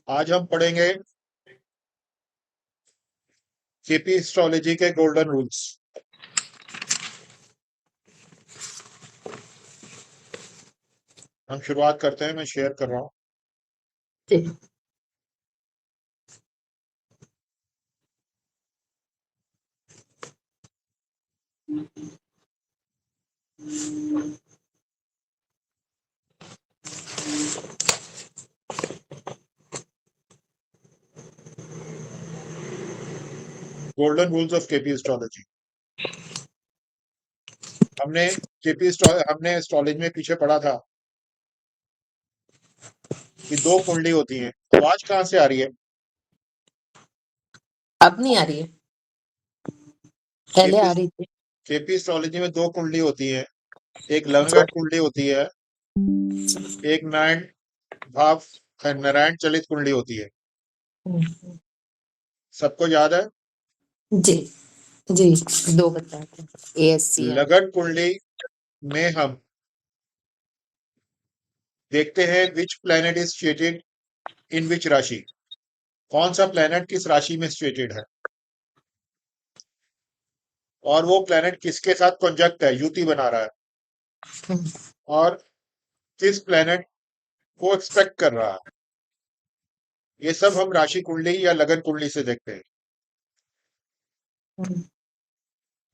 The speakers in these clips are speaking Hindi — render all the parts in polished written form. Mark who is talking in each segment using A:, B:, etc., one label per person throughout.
A: आज हम पढ़ेंगे केपी एस्ट्रोलॉजी के गोल्डन रूल्स। हम शुरुआत करते हैं। मैं शेयर कर रहा हूँ।
B: जी।
A: Golden rules of KP astrology. हमने हमने एस्ट्रोलॉजी में पीछे पढ़ा था कि दो कुंडली होती हैं। आवाज कहाँ से आ रही है?
B: अब नहीं आ रही है, पहले
A: केपी
B: आ रही थी।
A: केपी एस्ट्रोलॉजी में दो कुंडली होती है। एक लग्नगत कुंडली होती है, एक नारायण भाव नारायण चलित कुंडली होती है। सबको याद है?
B: जी जी, दो बताए थे, ASCM।
A: लगन कुंडली में हम देखते हैं which planet is situated in which राशि। कौन सा प्लैनेट किस राशि में सिचुएटेड है और वो प्लैनेट किसके साथ कंजक्ट है, युति बना रहा है, और किस प्लैनेट को एक्सपेक्ट कर रहा है। ये सब हम राशि कुंडली या लगन कुंडली से देखते हैं।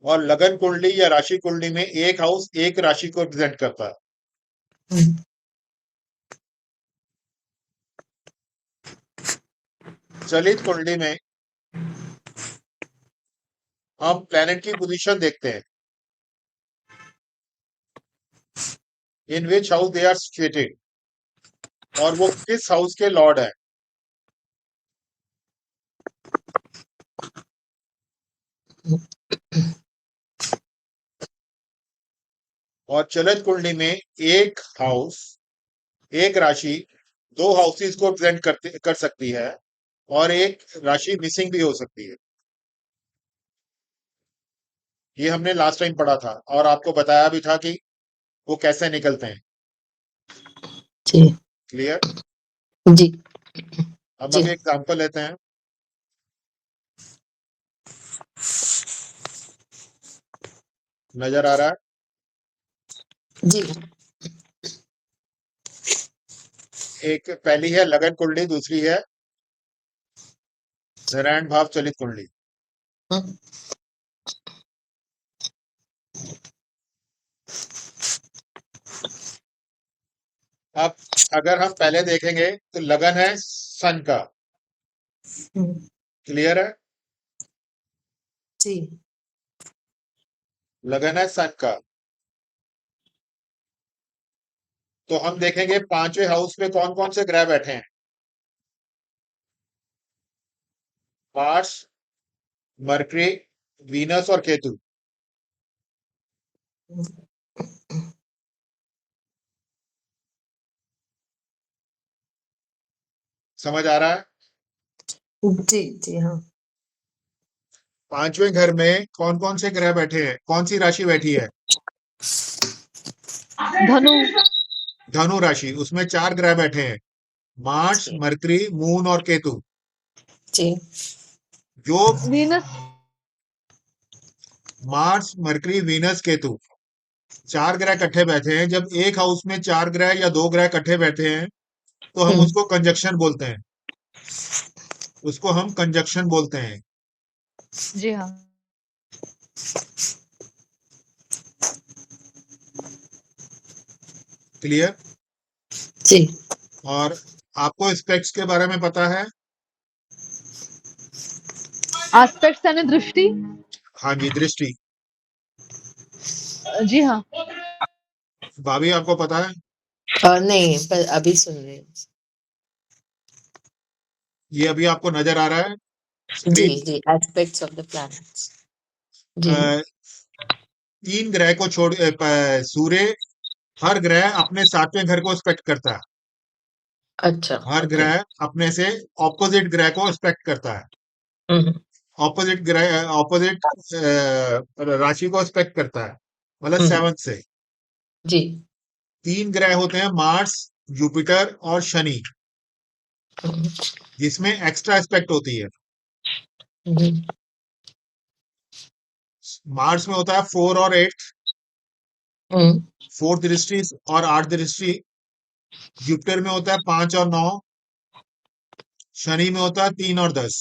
A: और लगन कुंडली या राशि कुंडली में एक हाउस एक राशि को रिप्रेजेंट करता है। चलित कुंडली में हम प्लैनेट की पोजीशन देखते हैं, in which house they are situated, और वो किस हाउस के लॉर्ड है। और चलित कुंडली में एक हाउस एक राशि दो हाउसेस को रिप्रेजेंट कर सकती है, और एक राशि मिसिंग भी हो सकती है। ये हमने लास्ट टाइम पढ़ा था और आपको बताया भी था कि वो कैसे निकलते हैं।
B: जी
A: क्लियर?
B: जी
A: हम
B: जी
A: अभी एग्जांपल लेते हैं। नजर आ रहा है?
B: जी
A: एक पहली है लगन कुंडली, दूसरी है नारायण भाव चलित कुंडली। अब अगर हम पहले देखेंगे तो लगन है सन का। क्लियर है?
B: जी
A: लगन है सन का। तो हम देखेंगे पांचवें हाउस में कौन कौन से ग्रह बैठे हैं। मार्स, मरकरी, वीनस और केतु। समझ आ रहा है?
B: जी जी हाँ।
A: पांचवें घर में कौन कौन से ग्रह बैठे हैं, कौन सी राशि बैठी है?
B: धनु।
A: धनु राशि। उसमें चार ग्रह बैठे हैं, मार्स,
B: जी
A: मरकरी, मून और केतु।
B: जी
A: जो
B: Venus.
A: Mars, mercury, Venus, Ketu चार ग्रह इकट्ठे बैठे हैं। जब एक हाउस में चार ग्रह या दो ग्रह इकट्ठे बैठे हैं तो हम उसको कंजक्शन बोलते हैं। उसको हम कंजक्शन बोलते हैं।
B: जी हाँ।
A: क्लियर?
B: जी।
A: और आपको स्पेक्ट्स के बारे में पता है?
B: एस्पेक्ट्स यानी दृष्टि।
A: हाँ जी, दृष्टि।
B: जी हाँ।
A: भाभी आपको पता है?
B: नहीं, पर अभी सुन रहे हैं।
A: ये अभी आपको नजर आ रहा है
B: जी
A: स्क्रीन?
B: जी, एस्पेक्ट्स ऑफ द प्लैनेट्स। जी
A: तीन ग्रह को छोड़ सूर्य हर ग्रह अपने सातवें घर को स्पेक्ट करता है।
B: अच्छा।
A: हर
B: ओके।
A: ग्रह अपने से ऑपोजिट ग्रह को स्पेक्ट करता है। ऑपोजिट ग्रह ऑपोजिट राशि को स्पेक्ट करता है, मतलब सेवंथ से।
B: जी
A: तीन ग्रह होते हैं, मार्स, जुपिटर और शनि।
B: हम्म,
A: जिसमें एक्स्ट्रा एस्पेक्ट होती है।
B: हम्म,
A: मार्स में होता है 4 और 8,
B: हम्म,
A: 4 दृष्टि और 8 दृष्टि। जुपिटर में होता है 5 और 9। शनि में होता है 3 और 10।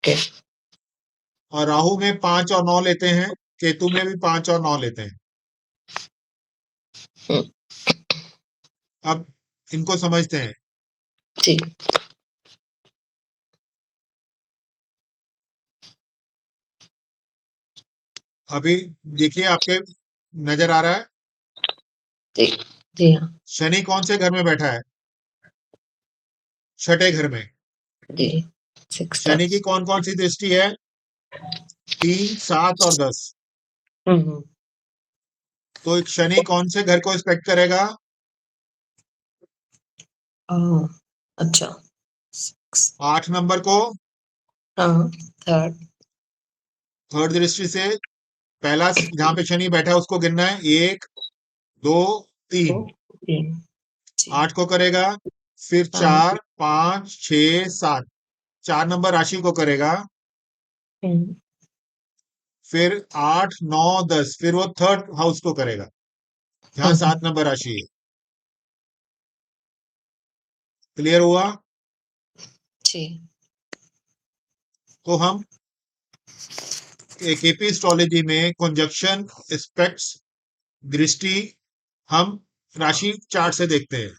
B: ओके।
A: और राहु में 5 और 9 लेते हैं। केतु में भी 5 और 9 लेते हैं।
B: हम्म,
A: अब इनको समझते हैं।
B: जी।
A: अभी देखिए, आपके नजर आ रहा है
B: जी। जी हाँ।
A: शनि कौन से घर में बैठा है? छठे घर में।
B: जी। 6
A: शनि की
B: हाउस।
A: कौन कौन सी दृष्टि है? 3, 7 और 10।
B: हम्म।
A: तो एक शनि कौन से घर को इंस्पेक्ट करेगा?
B: हाँ, अच्छा। 6।
A: 8 नंबर को।
B: हाँ। 3rd।
A: थर्ड दृष्टि से पहला जहां पे शनि बैठा है उसको गिनना है। 1, 2, 3।
B: 3। जी।
A: 8 को करेगा। फिर
B: हाँ।
A: 4, 5, 6, 7। 4 नंबर राशि को करेगा।
B: हम्म,
A: फिर 8, 9, 10। फिर वो थर्ड हाउस को करेगा, जहां 7 नंबर राशि है। क्लियर हुआ?
B: जी।
A: तो हम केपी एस्ट्रोलॉजी में कंजक्शन, एस्पेक्ट्स, दृष्टि हम राशि चार्ट से देखते हैं।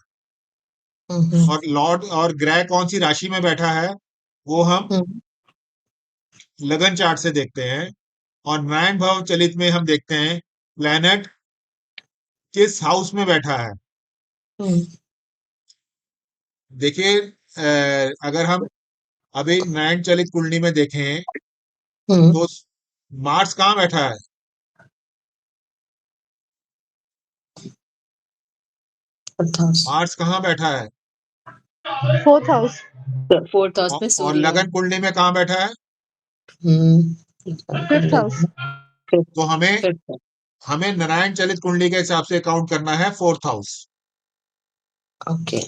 B: हम्म,
A: और लॉर्ड और ग्रह कौन सी राशि में बैठा है वो हम
B: हम्म,
A: लगन चार्ट से देखते हैं। और नारायण भाव चलित में हम देखते हैं प्लैनेट किस हाउस में बैठा है।
B: हम्म,
A: देखिए, अगर हम अभी नारायण चलित कुंडली में देखें
B: हम्म,
A: तो मार्स कहाँ बैठा है?
B: 4th house.
A: मार्स कहाँ बैठा है?
C: 4th house.
B: 4th हाउस
A: और,
B: में
A: और
B: सूर्य है।
A: लगन कुंडली में कहाँ बैठा है?
B: हम्म।
C: 5th house.
A: तो हमें
B: फिफ्थ।
A: हमें नारायण चलित कुंडली के हिसाब से काउंट करना है 4th हाउस।
B: ओके।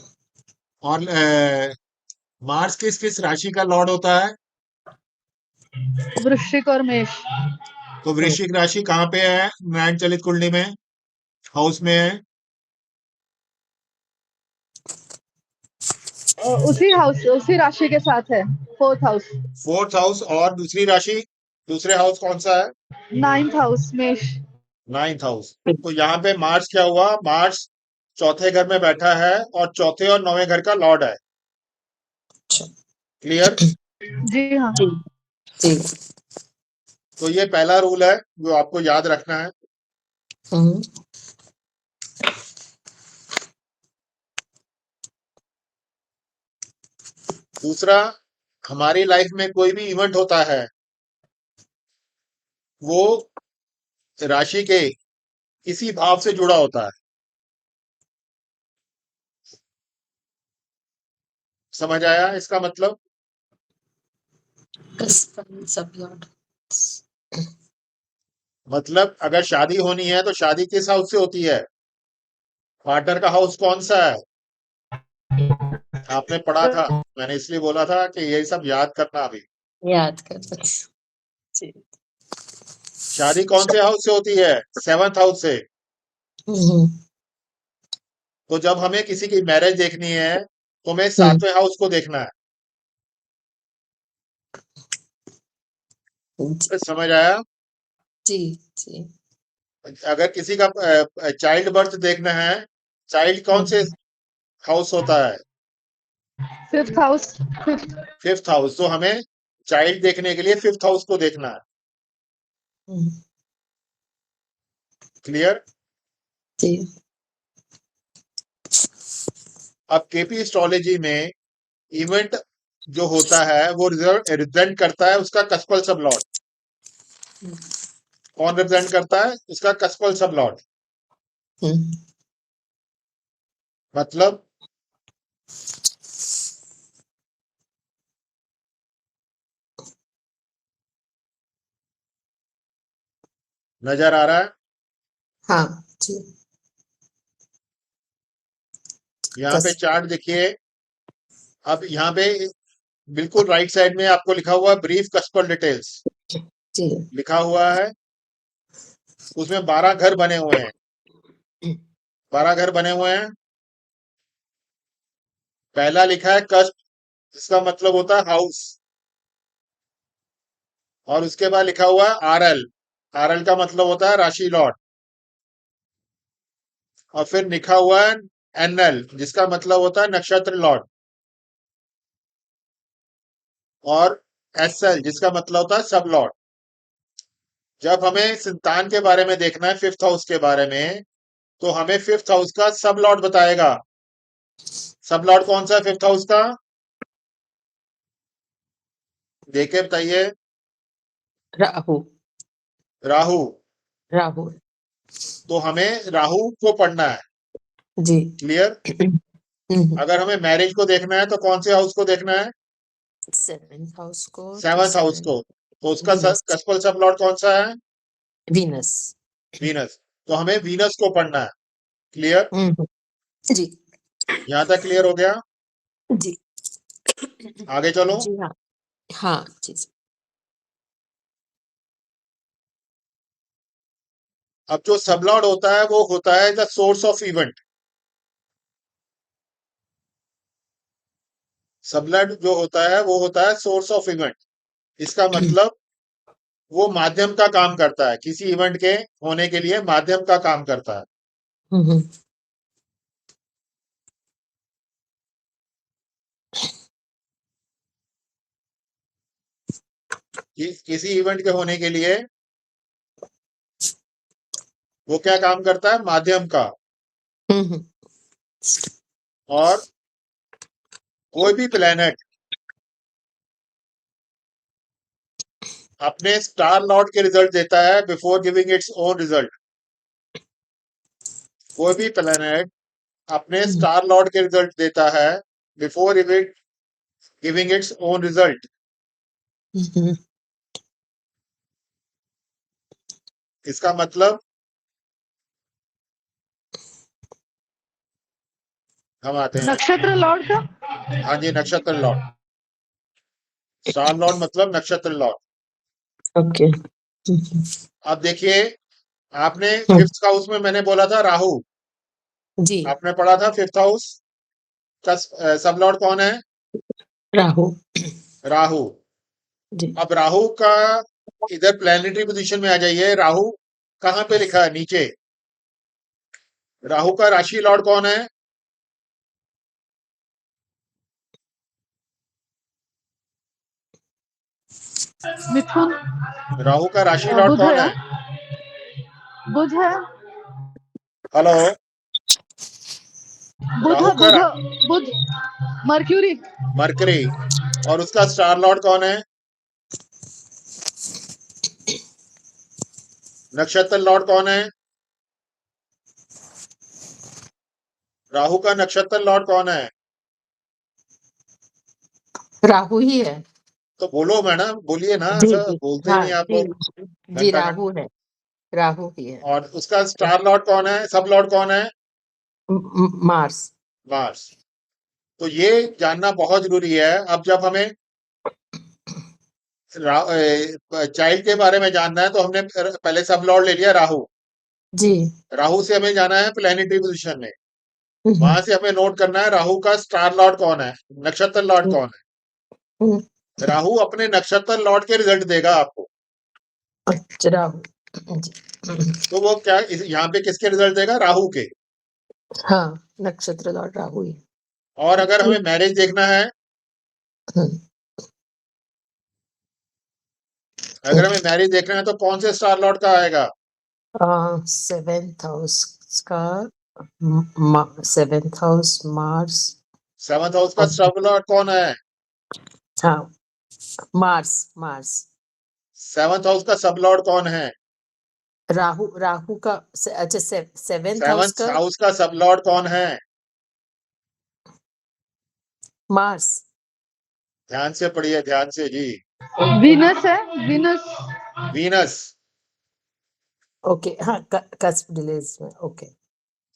A: और मार्स किस किस राशि का लॉर्ड होता है?
C: वृश्चिक और मेष।
A: तो वृश्चिक राशि कहाँ पे है नारायण चलित कुंडली में? हाउस में है।
C: उसी राशि के साथ है। 4th house.
A: 4th हाउस और दूसरी राशि, दूसरे हाउस कौन सा है?
C: 9th हाउस मेष।
A: 9th house. तो यहाँ पे मार्स क्या हुआ? मार्स चौथे घर में बैठा है और चौथे और 9वें घर का लॉर्ड है।
B: अच्छा।
A: क्लियर?
C: जी हाँ।
B: जी। जी।
A: तो ये पहला रूल है जो आपको याद रखना है।
B: हम्म,
A: दूसरा, हमारी लाइफ में कोई भी इवेंट होता है वो राशि के किसी भाव से जुड़ा होता है। समझ आया इसका मतलब?
B: सब लॉर्ड।
A: मतलब अगर शादी होनी है तो शादी किस हाउस से होती है? पार्टनर का हाउस कौन सा है? आपने पढ़ा था, मैंने इसलिए बोला था कि ये सब याद करना। अभी
B: याद कर बस। जी।
A: शादी कौन से हाउस से होती है? 7th हाउस से।
B: हम्म,
A: तो जब हमें किसी की मैरिज देखनी है तो हमें
B: हम्म,
A: 7वें हाउस को देखना है।
B: जी।
A: तो समझ आया?
B: जी। जी।
A: अगर किसी का चाइल्ड बर्थ देखना है, चाइल्ड कौन से
B: हम्म,
A: हाउस होता है?
C: 5th house. 5th।
A: 5th house. तो हमें चाइल्ड देखने के लिए 5th हाउस को देखना है।
B: हम्म,
A: क्लियर?
B: जी।
A: अब केपी एस्ट्रोलॉजी में इवेंट जो होता है वो रिप्रेजेंट करता है उसका कस्पल सब लॉर्ड। कौन रिप्रेजेंट करता है? उसका कस्पल सब लॉर्ड।
B: हम्म,
A: मतलब नजर आ रहा है?
B: हाँ जी।
A: यहाँ पे
B: कस।
A: चार्ट देखिए। अब यहाँ पे बिल्कुल राइट साइड में आपको लिखा हुआ है ब्रीफ कस्टमर डिटेल्स
B: जी
A: लिखा हुआ है। उसमें 12 घर बने हुए हैं। 12 घर बने हुए हैं। पहला लिखा है कस्ट, जिसका मतलब होता है हाउस, और उसके बाद लिखा हुआ है आरएल। आरएल का मतलब होता है राशि लॉट। और फिर लिखा हुआ है एनएल, जिसका मतलब होता है नक्षत्र लॉट। और एसएल, जिसका मतलब होता है सब लॉट। जब हमें संतान के बारे में देखना है, फिफ्थ हाउस के बारे में, तो हमें फिफ्थ हाउस का सब लॉट बताएगा। सब लॉट कौन सा है फिफ्थ हाउस का? देखे बताइए।
B: राहु
A: राहु।
B: राहु
A: तो हमें राहु को पढ़ना है।
B: जी
A: क्लियर? अगर हमें मैरिज को देखना है तो कौन से हाउस को देखना है?
B: 7th हाउस को तो
A: सेवंथ हाउस को। तो उसका
B: वीनस
A: कस्पल सब लॉट कौन सा है?
B: Venus
A: Venus. तो हमें वीनस को पढ़ना है। क्लियर?
B: जी
A: यहां तक क्लियर हो गया?
B: जी
A: आगे चलो।
B: जी हाँ हाँ जी
A: अब जो सब लॉट होता है वो होता है द सोर्स ऑफ इवेंट। सब लॉट जो होता है वो होता है सोर्स ऑफ इवेंट। इसका मतलब वो माध्यम का काम करता है, किसी इवेंट के होने के लिए माध्यम का काम करता है। किसी इवेंट के होने के लिए वो क्या काम करता है? माध्यम का। और कोई भी प्लेनेट अपने स्टार लॉर्ड के रिजल्ट देता है before giving its own result. कोई भी प्लेनेट अपने स्टार लॉर्ड के रिजल्ट देता है before event giving its own result. इसका मतलब हम आते हैं।
C: नक्षत्र लॉर्ड का।
A: हाँ जी, नक्षत्र लॉर्ड। स्टार लॉर्ड मतलब नक्षत्र लॉर्ड।
B: ओके
A: अब देखिए, आपने फिफ्थ हाउस में मैंने बोला था राहु।
B: जी
A: आपने पढ़ा था फिफ्थ हाउस का सब लॉर्ड कौन है?
B: राहु
A: राहु।
B: जी
A: अब राहु का इधर प्लैनेटरी पोजीशन में आ जाइए। राहु कहाँ पे लिखा है? नीचे। राहु का राशि लॉर्ड कौन है?
C: मिथुन।
A: राहु का राशि लॉर्ड
C: बुध
A: कौन
C: है।
A: है?
C: बुध है।
A: हेलो।
C: बुध
A: राहु का
C: बुध बुध मर्क्यूरी।
A: मरकरी। और उसका स्टार लॉर्ड कौन है? नक्षत्र लॉर्ड कौन है? राहु का नक्षत्र लॉर्ड कौन है?
B: राहु ही है
A: तो बोलो मैडम, बोलिए ना,
B: जी
A: सर
B: जी
A: बोलते
B: हाँ
A: नहीं आप
B: जी
A: लोग।
B: जी
A: घंटा
B: राहु
A: घंटा।
B: है राहु ही है
A: और उसका स्टार लॉर्ड कौन है? सब लॉर्ड कौन है?
B: Mars
A: Mars. तो ये जानना बहुत जरूरी है। अब जब हमें चाइल्ड के बारे में जानना है तो हमने पहले सब लॉर्ड ले लिया राहु।
B: जी
A: राहु से हमें जाना है प्लैनेटरी पोजीशन में। वहां से हमें नोट करना है राहु का स्टार लॉर्ड कौन है, नक्षत्र लॉर्ड कौन है। राहु अपने नक्षत्र लॉर्ड के रिजल्ट देगा आपको।
B: अच्छा राहु जी
A: तो वो क्या यहाँ पे किसके रिजल्ट देगा? राहु के।
B: हाँ नक्षत्र लॉर्ड राहु ही
A: और अगर हमें मैरिज देखना है, अगर हमें मैरिज देखना है तो कौन से स्टार लॉर्ड का आएगा?
B: 7th हाउस का 7th house Mars
A: seventh house का सब लॉर्ड कौन है?
B: हाँ मार्स मार्स
A: सेवंथ हाउस का सब लॉर्ड कौन है?
B: राहु राहु का अच्छा 7th हाउस
A: सेवंथ
B: का
A: हाउस का सब लॉर्ड कौन है?
B: मार्स
A: ध्यान से पढ़िए, ध्यान से जी।
C: वीनस है। वीनस।
A: वीनस।
B: ओके हाँ कस्प डिलेज में ओके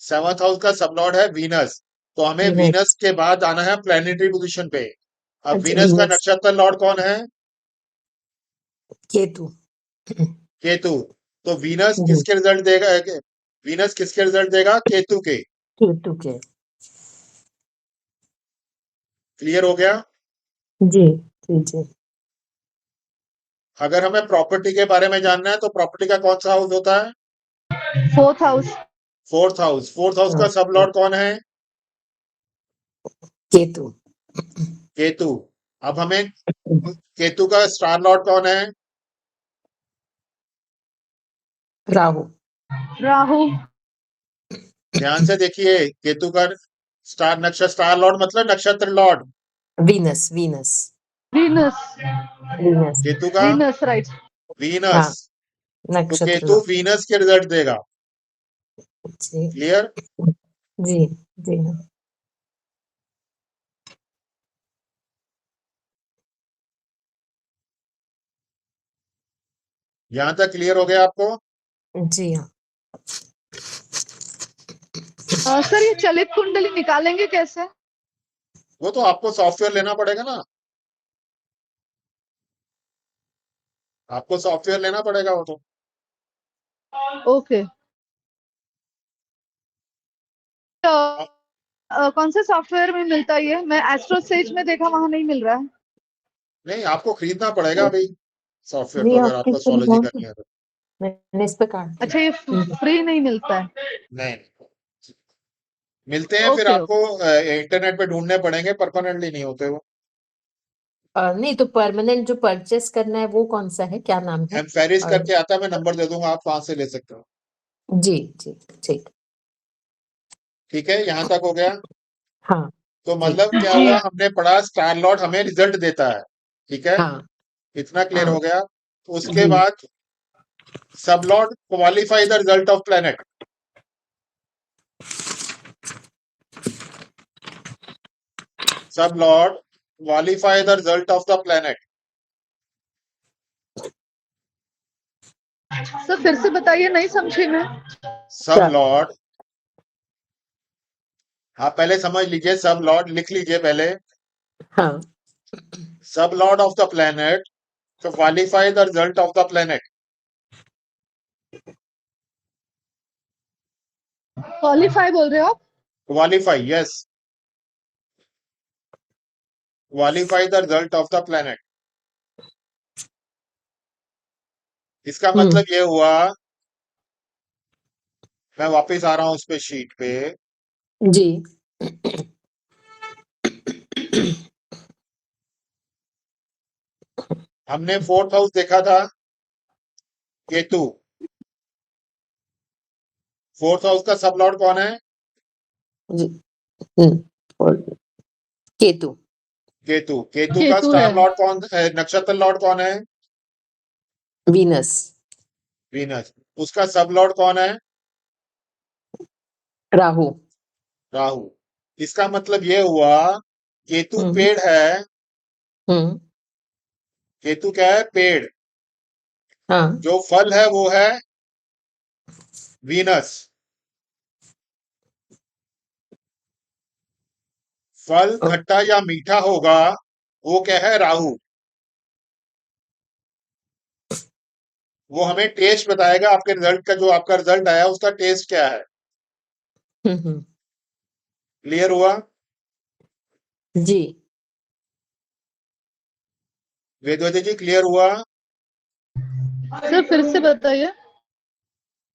A: सेवंथ हाउस का सब लॉर्ड है वीनस। तो हमें
B: वीनस।
A: वीनस के बाद आना है प्लैनेटरी पोजीशन पे। अब
B: अच्छा,
A: वीनस का
B: वीनस।
A: नक्षत्र लॉर्ड कौन है?
B: केतु।
A: केतु। तो वीनस
B: जी,
A: किसके रिजल्ट देगा? वीनस किसके रिजल्ट देगा? केतु के।
B: केतु के।
A: क्लियर हो गया?
B: जी जी जी।
A: अगर हमें प्रॉपर्टी के बारे में जानना है तो प्रॉपर्टी का कौन सा हाउस होता है?
C: 4th house.
A: Fourth house. Fourth house का
B: हाँ,
A: सब लॉर्ड कौन है?
B: केतु।
A: केतु। अब हमें केतु का स्टार लॉर्ड कौन है?
B: राहु।
C: राहु।
A: ध्यान से देखिए, केतु का स्टार नक्षत्र, स्टार लॉर्ड मतलब नक्षत्र Lord.
B: Venus Venus.
C: Venus.
B: Venus.
A: Ketu का
C: वीनस राइट।
A: वीनस।
B: हाँ,
A: तो
B: नक्षत्र
A: केतु
B: लॉ।
A: वीनस के रिजल्ट देगा।
B: जी
A: क्लियर?
B: जी जी। हाँ
A: यहां तक क्लियर हो गया आपको?
B: जी। हाँ,
C: सर ये चलित कुंडली निकालेंगे कैसे?
A: वो तो आपको सॉफ्टवेयर लेना पड़ेगा ना। आपको सॉफ्टवेयर लेना पड़ेगा वो तो।
C: ओके।
A: अब
C: कौन से सॉफ्टवेयर में मिलता है ये? मैं एस्ट्रो सेज में देखा, वहां नहीं मिल रहा है।
A: नहीं, आपको खरीदना पड़ेगा भाई सॉफ्टवेयर तो,
B: नहीं,
A: अगर
B: आपके
A: आपको
B: ऊपर
A: एस्ट्रोलॉजी
B: कौन सी?
A: करनी है तो।
B: मैंने इस पे काट
C: अच्छा, ये
B: दिया।
C: फ्री नहीं मिलता है?
A: नहीं, मिलते हैं, फिर
C: ओके
A: आपको इंटरनेट पे ढूंढने पड़ेंगे, परमानेंटली नहीं होते वो।
B: नहीं तो परमानेंट जो परचेस करना है वो कौन सा है, क्या नाम है?
A: एम्फेरिस
B: और
A: करके आता है, मैं नंबर दे दूंगा, आप वहां से ले सकते हो।
B: जी जी। ठीक।
A: ठीक है, यहाँ तक हो गया।
B: हाँ
A: तो
B: जी।
A: मतलब क्या
C: जी।
A: हुआ, हमने पढ़ा स्टार लॉर्ड हमें रिजल्ट देता है। ठीक है,
B: हाँ
A: इतना क्लियर
B: हाँ
A: हो गया। तो उसके
B: जी।
A: बाद सब Lord qualify the result of planet. सब Lord qualify the result of the planet.
C: Sir फिर से बताइए, नहीं समझी मैं।
A: सब
B: क्या?
A: लॉर्ड, आप पहले समझ लीजिए, सब लॉर्ड लिख लीजिए पहले।
B: हाँ।
A: सब Lord of the planet to qualify the result of the planet.
C: Qualify बोल रहे हो आप?
A: Qualify, yes. Qualify the result of the planet. इसका
B: हम्म।
A: मतलब ये हुआ, मैं वापस आ रहा हूं उस पे शीट पे।
B: जी।
A: हमने फोर्थ हाउस देखा था, केतु। फोर्थ हाउस का सब लॉर्ड कौन है?
B: जी। और केतु।
A: केतु। केतु का
C: केतु है।
A: स्टार लॉर्ड कौन, नक्षत्र लॉर्ड कौन है?
B: वीनस।
A: वीनस। उसका सब लॉर्ड कौन है?
B: राहु।
A: राहु। इसका मतलब ये हुआ, केतु
B: हम्म
A: पेड़ है।
B: हम्म।
A: केतु क्या है? पेड़।
B: हाँ।
A: जो फल है वो है वीनस। फल
B: ओ-
A: खट्टा या मीठा होगा, वो क्या है? राहु। वो हमें टेस्ट बताएगा, आपके रिजल्ट का, जो आपका रिजल्ट आया उसका टेस्ट क्या है।
B: हम्म।
A: क्लियर हुआ?
B: जी।
A: वेदवती जी, क्लियर हुआ?
C: सर फिर से बताइए।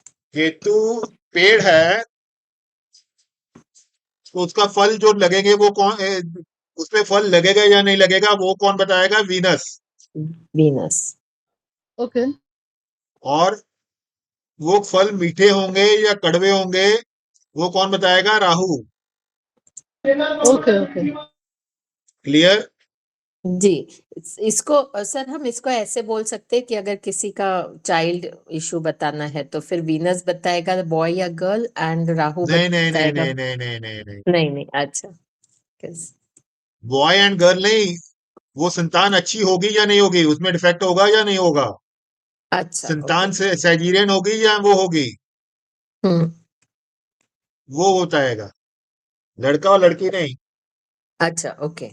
A: केतु पेड़ है, तो उसका फल जो लगेंगे वो कौन, उसमें फल लगेगा या नहीं लगेगा वो कौन बताएगा? वीनस।
B: वीनस।
C: ओके।
A: और वो फल मीठे होंगे या कड़वे होंगे, वो कौन बताएगा? राहु।
C: Okay okay.
A: क्लियर?
B: जी। इसको सर हम इसको ऐसे बोल सकते हैं कि अगर किसी का चाइल्ड इशू बताना है तो फिर वीनस बताएगा बॉय या गर्ल, एंड राहु
A: नहीं नहीं नहीं
B: बताएगा।
A: नहीं नहीं नहीं नहीं नहीं,
B: नहीं नहीं, अच्छा। किस-
A: बॉय एंड गर्ल नहीं। वो संतान अच्छी होगी या नहीं होगी, उसमें डिफेक्ट होगा या नहीं होगा।
B: अच्छा,
A: संतान
B: ओके।
A: से साइजीरियन होगी या वो होगी,
B: हम्म।
A: वो होता है। लड़का और लड़की नहीं।
B: अच्छा ओके।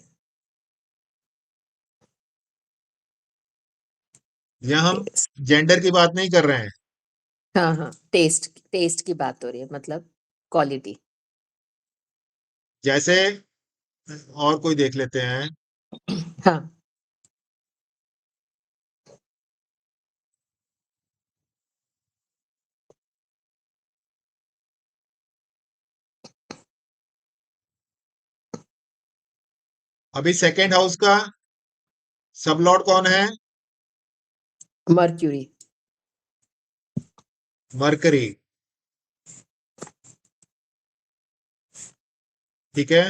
A: यहाँ हम
B: टेस्ट,
A: जेंडर की बात नहीं कर रहे हैं।
B: हाँ हाँ, टेस्ट टेस्ट की बात हो रही है, मतलब क्वालिटी।
A: जैसे और कोई देख लेते हैं।
B: हाँ।
A: अभी सेकेंड हाउस का सब लॉर्ड कौन है?
B: मर्क्यूरी।
A: मरकरी। ठीक है।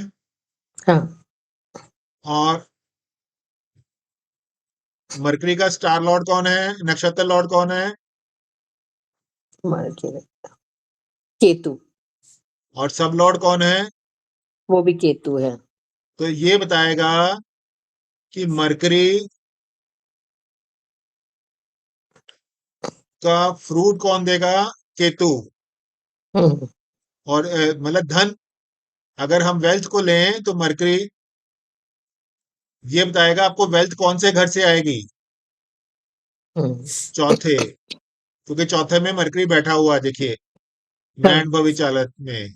B: हाँ।
A: और मरकरी का स्टार लॉर्ड कौन है, नक्षत्र लॉर्ड कौन है?
B: मर्क्यूरी, केतु।
A: और सब लॉर्ड कौन है?
B: वो भी केतु है।
A: तो ये बताएगा कि मरकरी का फ्रूट कौन देगा? केतु।
B: हम्म
A: और मतलब धन, अगर हम वेल्थ को लें तो मरकरी ये बताएगा आपको वेल्थ कौन से घर से आएगी?
B: हम्म।
A: चौथे, क्योंकि चौथे में मरकरी बैठा हुआ है, देखिए
B: हाँ।
A: नैन भविचालक में।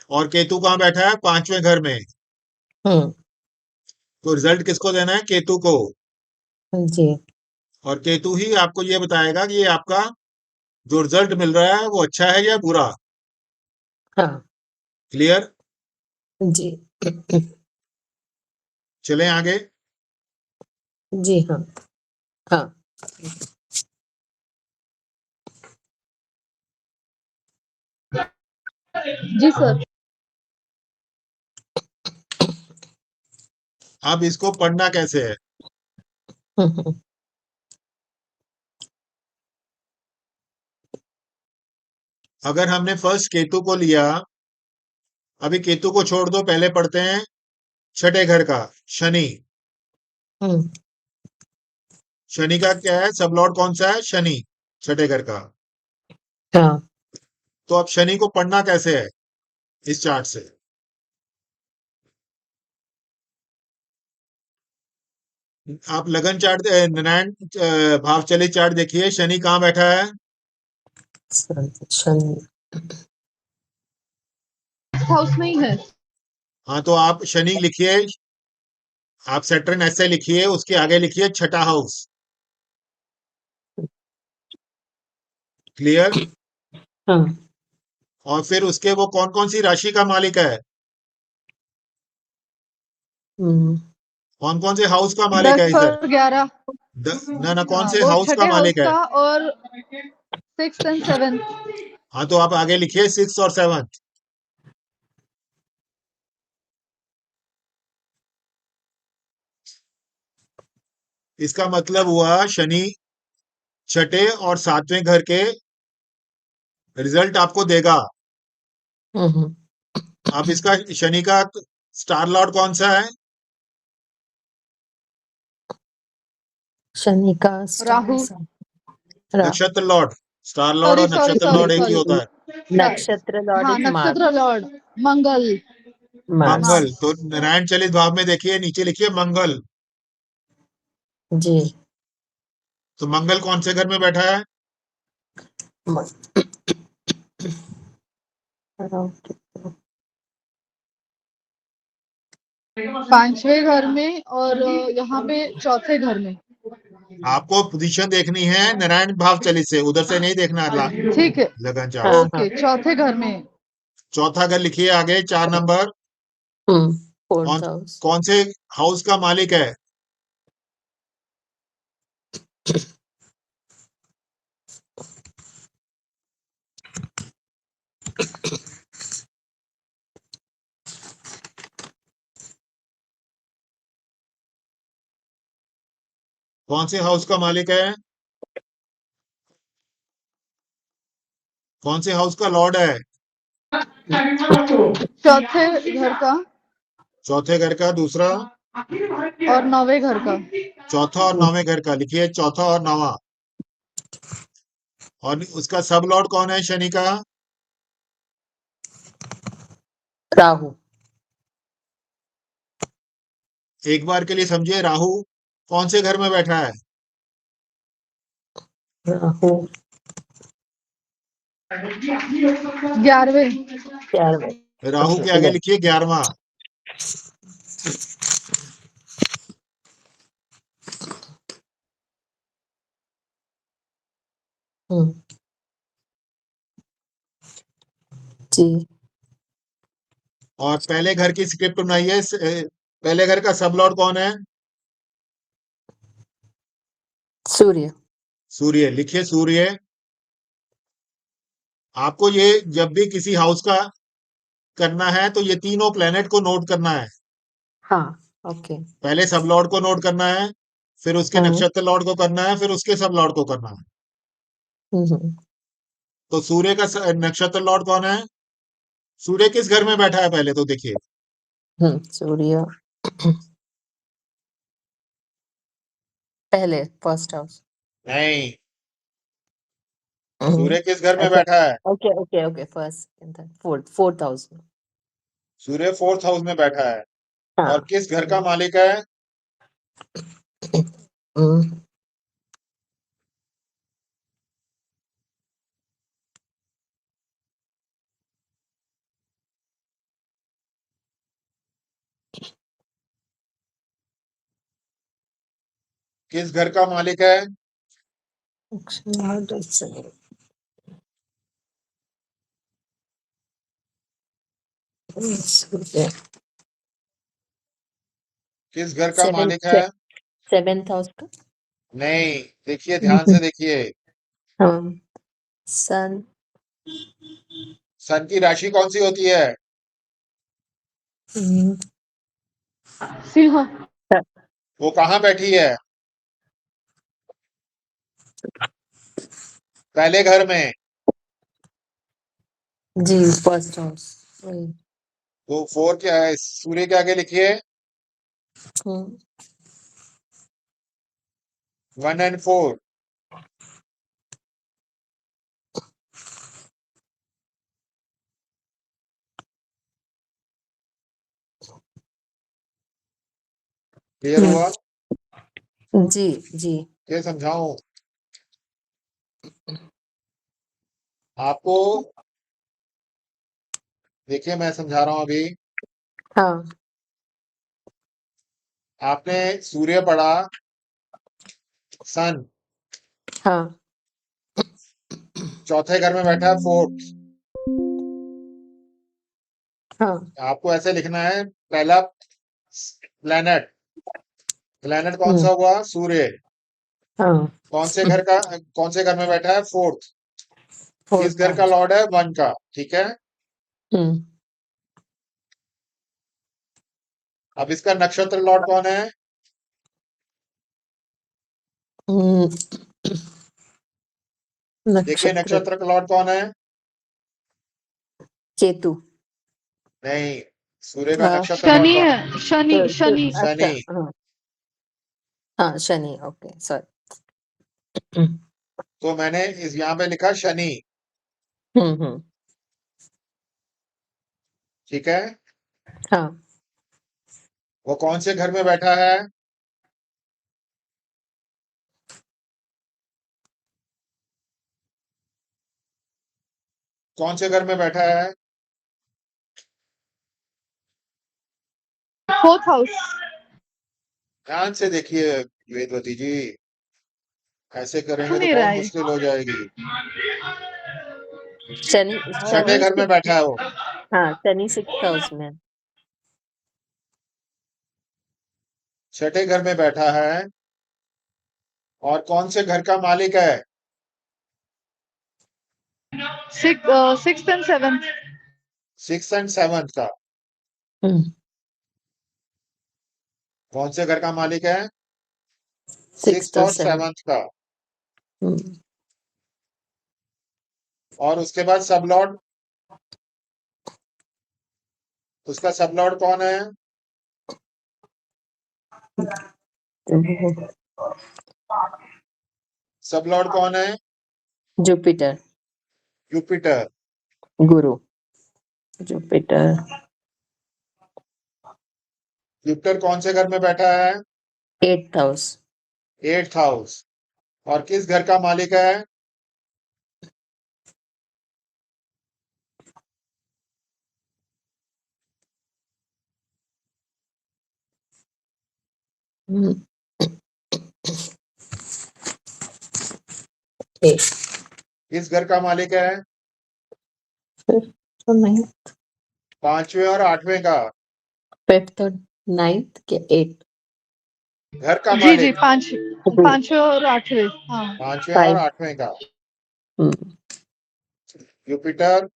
A: और केतु कहाँ बैठा है? पांचवें घर में।
B: हम्म।
A: तो रिजल्ट किसको देना है? केतु को।
B: जी।
A: और केतु ही आपको ये बताएगा कि ये आपका जो रिजल्ट मिल रहा है वो अच्छा है या बुरा।
B: हाँ।
A: क्लियर?
B: जी।
A: चलें आगे।
B: जी हाँ। हाँ।
C: जी सर।
A: अब इसको पढ़ना कैसे है?
B: हम्म
A: अगर हमने फर्स्ट केतु को लिया, अभी केतु को छोड़ दो, पहले पढ़ते हैं छठे घर का शनि।
B: हम्म।
A: शनि का क्या है? सब लॉर्ड कौन सा है? शनि, छठे घर का।
B: हाँ।
A: तो अब शनि को पढ़ना कैसे है इस चार्ट से? आप लगन चार्ट, नारायण भाव चलित चार्ट देखिए, शनि कहाँ बैठा है?
B: शनि।
C: हाउस में ही है।
A: हाँ, तो आप शनि लिखिए, आप सैटर्न ऐसे लिखिए, उसके आगे लिखिए छठा हाउस। क्लियर?
B: हाँ।
A: और फिर उसके वो कौन कौन सी राशि का मालिक है?
B: हम्म।
A: कौन कौन से हाउस का मालिक है
C: 10
A: इधर?
C: और 11।
A: ना ना, कौन
C: हाँ,
A: से
C: वो
A: हाउस का
C: छठे
A: मालिक
C: हाउस
A: है?
C: का और 6th एंड 7th।
A: हाँ, तो आप आगे लिखिए सिक्स और सेवंथ। इसका मतलब हुआ शनि छठे और सातवें घर के रिजल्ट आपको देगा।
B: हम्म।
A: अब इसका शनि का स्टार लॉर्ड कौन सा है?
B: शनि का
C: राहु।
A: नक्षत्र लॉर्ड। स्टार लॉर्ड
C: सॉरी
A: और
C: सॉरी
A: नक्षत्र
C: सॉरी
A: लॉर्ड एक ही होता
C: सॉरी।
A: है।
B: नक्षत्र लॉर्ड
C: हाँ,
B: इज
C: नक्षत्र
B: मार्स।
C: लॉर्ड मंगल।
B: मार्स।
A: मंगल।
C: मार्स।
A: तो नारायण चलित भाव में देखिए, नीचे लिखिए मंगल।
B: जी।
A: तो मंगल कौन से घर में बैठा है?
B: म-
C: पांचवें घर में और यहाँ पे चौथे घर में।
A: आपको पोजीशन देखनी है नारायण भाव चलित से, उधर से नहीं देखना
C: ठीक है।
A: लगन चार्ट
B: हाँ
A: से।
B: हाँ।
C: ओके, चौथे घर में।
A: चौथा घर लिखिए आगे 4 नंबर।
B: फोर्थ
A: कौन
B: हाउस।
A: कौन से हाउस का मालिक है? कौन से हाउस का मालिक है? कौन से हाउस का लॉर्ड है?
C: चौथे घर का
A: चौथे घर का। दूसरा?
C: और नौवे घर का।
A: चौथा और नौवें घर का लिखिए, चौथा और नौवा। और उसका सब लॉर्ड कौन है शनि का?
B: राहु।
A: एक बार के लिए समझिए, राहु कौन से घर में बैठा है?
B: राहु
C: 11वें।
B: 11वें।
A: राहु के आगे लिखिए 11वां।
B: जी।
A: और पहले घर की स्क्रिप्ट बनाइए। पहले घर का सब लॉर्ड कौन है?
B: सूर्य।
A: सूर्य। लिखिए सूर्य। आपको ये जब भी किसी हाउस का करना है तो ये तीनों प्लेनेट को नोट करना है।
B: हाँ, ओके।
A: पहले सब लॉर्ड को नोट करना है, फिर उसके
B: हाँ।
A: नक्षत्र लॉर्ड को करना है, फिर उसके सब लॉर्ड को करना है।
B: हम्म।
A: तो सूर्य का नक्षत्र लॉर्ड कौन है? सूर्य किस घर में बैठा है पहले तो देखिए।
B: सूर्य पहले फर्स्ट हाउस।
A: नहीं, सूर्य किस घर में
B: अच्छा,
A: बैठा है?
B: Okay okay okay, first second third fourth house में।
A: सूर्य फोर्थ हाउस में बैठा है।
B: हाँ।
A: और किस घर का मालिक है?
B: हम्म,
A: किस घर का मालिक है?
B: सूर्य
A: किस घर का मालिक है?
B: सेवेंथ हाउस का।
A: नहीं, देखिए ध्यान से देखिए।
B: हाँ, सन।
A: सन की राशि कौन सी होती है?
C: सिंह।
A: वो कहाँ बैठी है? पहले घर में।
B: जी, फर्स्ट हाउस।
A: तो फोर क्या है? सूर्य के आगे लिखिए 1 and 4। क्लियर हुआ?
B: जी जी।
A: ये समझाऊं आपको? देखिए मैं समझा रहा हूं अभी।
B: हाँ
A: आपने सूर्य पढ़ा, सन
B: हाँ
A: चौथे घर में बैठा है, फोर्थ।
B: हाँ।
A: आपको ऐसे लिखना है, पहला प्लेनेट। प्लेनेट कौन सा हुआ? सूर्य।
B: हाँ।
A: कौन से घर में बैठा है? फोर्थ। किस
B: फोर्थ
A: घर का
B: हाउस।
A: लॉर्ड है? 1 का। ठीक है।
B: हम्म
A: अब इसका नक्षत्र लॉर्ड कौन है?
B: हम्म,
A: देखिए
B: नक्षत्र
A: नक्षत्र का लॉर्ड कौन है?
B: केतु।
A: नहीं, सूर्य का नक्षत्र लॉर्ड
C: शनि
A: कौन है?
C: है। शनि शनि।
B: अच्छा,
A: शनि।
B: हाँ हाँ, शनि, ओके सॉरी।
A: तो मैंने इस यहाँ पे लिखा शनि।
B: हम्म।
A: ठीक है।
B: हाँ।
A: वो कौन से घर में बैठा है? कौन से घर में बैठा है?
C: Fourth house.
A: ध्यान से देखिए वेदवती जी, ऐसे करेंगे तो
C: नहीं रहा
A: बहुत
C: है।
A: मुश्किल हो जाएगी।
B: शनि
A: छठे
B: शनि
A: घर में बैठा है वो।
B: हाँ, शनि सिक्स्थ हाउस में।
A: छठे घर में बैठा है। और कौन से घर का मालिक है?
C: Sixth and seventh.
A: 6 and 7 का।
B: हम्म
A: कौन से घर का मालिक है? 6
B: सिक्स्थ और
A: और
B: सेवन।
A: 7 का।
B: हम्म
A: और उसके बाद सब लॉर्ड, उसका सब लॉर्ड कौन है? सब लॉर्ड कौन है?
B: जुपिटर।
A: जुपिटर।
B: गुरु। जुपिटर
A: जुपिटर कौन से घर में बैठा है?
B: 8th house.
A: 8th house. और किस घर का मालिक है?
B: हम्म, okay,
A: किस घर का मालिक है?
B: फिर तो नहीं,
A: 5वें और 8वें का।
B: 5th और 9th के 8th।
A: घर का
C: जी जी,
A: मालिक।
C: पांचवें और आठवें, हाँ।
A: 5वें और
B: 5।
A: 8वें का।
B: हम्म,
A: जुपिटर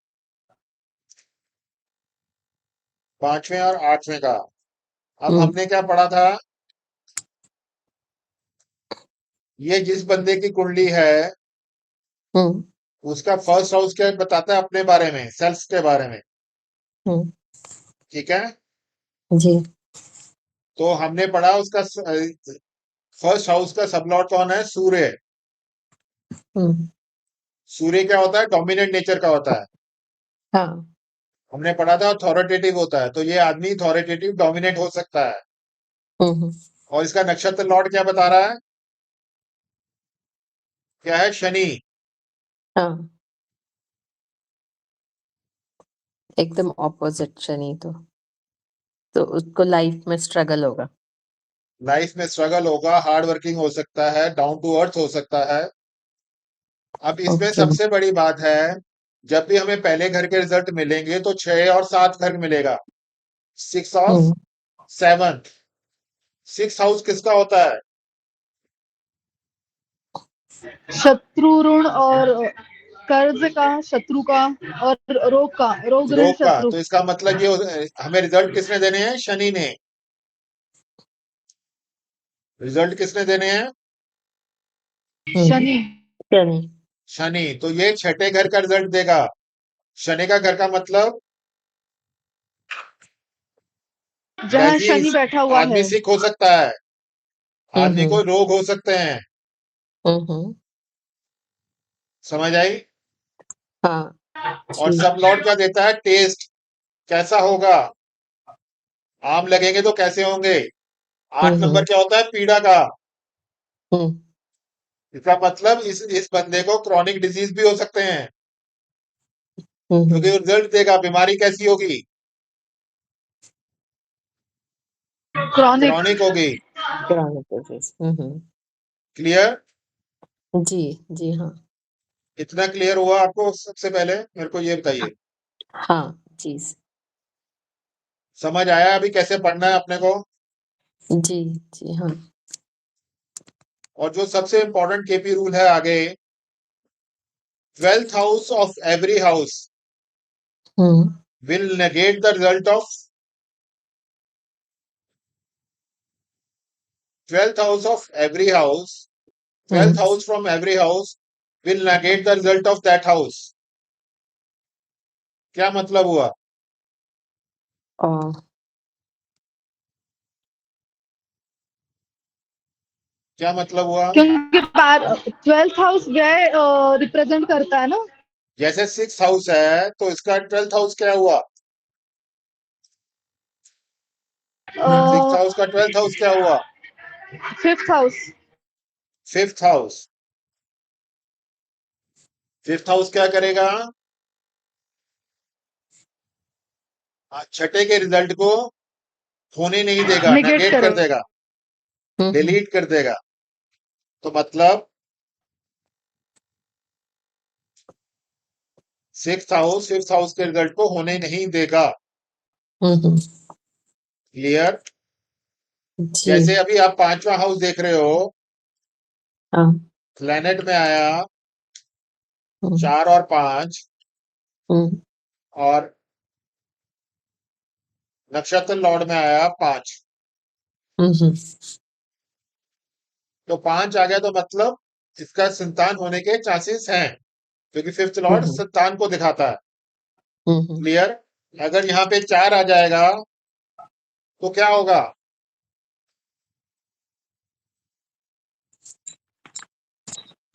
A: 5वें और 8वें का। अब
B: हम्म,
A: हमने क्या पढ़ा था? ये जिस बंदे की कुंडली है
B: हम्म,
A: उसका फर्स्ट हाउस क्या बताता है अपने बारे में, सेल्फ के बारे में।
B: हम्म,
A: ठीक है।
B: जी।
A: तो हमने पढ़ा उसका फर्स्ट हाउस का सबलॉर्ड कौन है? सूर्य।
B: हम्म,
A: सूर्य क्या होता है? डोमिनेंट नेचर का होता है।
B: हाँ।
A: हमने पढ़ा था अथॉरिटेटिव होता है, तो ये आदमी अथॉरिटेटिव डोमिनेट हो सकता है।
B: हम्म,
A: और इसका नक्षत्र लॉर्ड क्या बता रहा है? क्या है? शनि।
B: हाँ, एकदम ऑपोजिट शनि तो उसको लाइफ में स्ट्रगल होगा।
A: लाइफ में स्ट्रगल होगा, हार्ड वर्किंग हो सकता है, डाउन टू अर्थ हो सकता है। अब इसमें
B: ओके।
A: सबसे बड़ी बात है, जब भी हमें पहले घर के रिजल्ट मिलेंगे तो 6 और 7 घर मिलेगा। 6 और
B: हम्म,
A: 7। 6 हाउस किसका होता है?
C: शत्रु ऋण और कर्ज का, शत्रु का, और रोग ऋण
A: रोग का।
C: शत्रु।
A: तो इसका मतलब ये हमें रिजल्ट किसने देने हैं? शनि ने। रिजल्ट किसने देने हैं?
C: शनि।
B: शनि।
A: शनि। तो ये छठे घर का रिजल्ट देगा। शनि का घर का मतलब
C: जहाँ
A: वैसे ही
C: शनि बैठा हुआ
A: आदमी
C: है।
A: सिक हो सकता है, आदमी
B: हम्म,
A: को रोग हो सकते हैं।
B: हम्म,
A: समझ आई?
B: हाँ
A: और
B: जी।
A: सब लॉर्ड क्या देता है? टेस्ट। कैसा होगा? आम लगेंगे तो कैसे होंगे? 8 नंबर
B: हम्म,
A: क्या होता है? पीड़ा का।
B: हम्म,
A: इसका मतलब इस बंदे को क्रॉनिक डिजीज भी हो सकते हैं, क्योंकि
B: हम्म,
A: रिजल्ट देगा बीमारी कैसी होगी?
C: क्रॉनिक।
A: क्रॉनिक होगी।
B: पुराने केसेस।
A: क्लियर?
B: जी। जी हाँ।
A: इतना क्लियर हुआ आपको? सबसे पहले मेरे को ये बताइए,
B: हाँ जी।
A: समझ आया अभी कैसे पढ़ना है अपने को?
B: जी। जी हाँ।
A: और जो सबसे इंपॉर्टेंट केपी रूल है आगे, 12th house of every house
B: hmm,
A: will negate the result of 12th house of every house. 12th
B: hmm,
A: house from every house will negate the result of that house. क्या मतलब हुआ?
B: और
A: क्या मतलब हुआ?
C: क्योंकि 12th हाउस व्यय रिप्रेजेंट करता है ना।
A: जैसे 6th हाउस है तो इसका 12th हाउस क्या हुआ? 6th हाउस का 12th हाउस क्या हुआ?
C: 5th house.
A: 5th house. 5th house क्या करेगा? छठे के रिजल्ट को होने नहीं देगा,
C: निगेट
A: नेगेट कर
C: करेगा।
A: देगा, डिलीट कर देगा। तो मतलब 6th हाउस 5th हाउस के रिजल्ट को होने नहीं देगा।
B: हम्म,
A: क्लियर?
B: जी
A: जैसे अभी आप 5वां हाउस देख रहे हो,
B: हाँ।
A: प्लेनेट में आया
B: हम्म,
A: 4 और 5,
B: हम्म,
A: और नक्षत्र लॉर्ड में आया 5।
B: हम्म,
A: तो 5 आ गया तो मतलब इसका संतान होने के चांसेस हैं, क्योंकि 5th लॉर्ड
B: हम्म,
A: संतान को दिखाता है।
B: हम्म,
A: क्लियर? अगर यहाँ पे 4 आ जाएगा तो क्या होगा?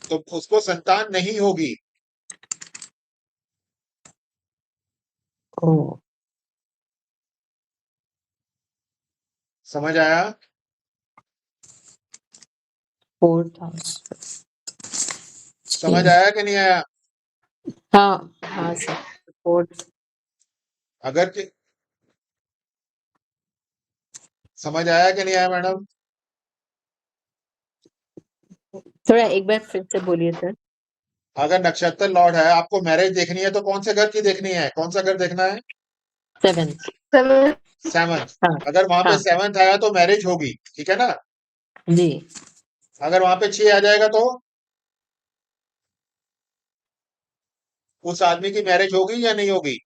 A: तो उसको संतान नहीं होगी।
B: ओ
A: समझ आया?
B: Fourth house.
A: समझ आया कि नहीं आया?
B: हाँ हाँ सर, फोर्थ।
A: अगर कि- समझ आया कि नहीं आया मैडम?
B: थोड़ा एक बार फिर से बोलिए सर।
A: अगर नक्षत्र लॉर्ड है, आपको मैरिज देखनी है तो कौन से घर की देखनी है? कौन सा घर देखना है?
B: 7th।
C: 7।
A: सेवंथ।
B: हाँ
A: अगर वहां पे
B: हाँ
A: 7th आया तो मैरिज होगी, ठीक है ना?
B: जी।
A: अगर वहां पे 6 आ जाएगा तो उस आदमी की मैरिज होगी या नहीं होगी?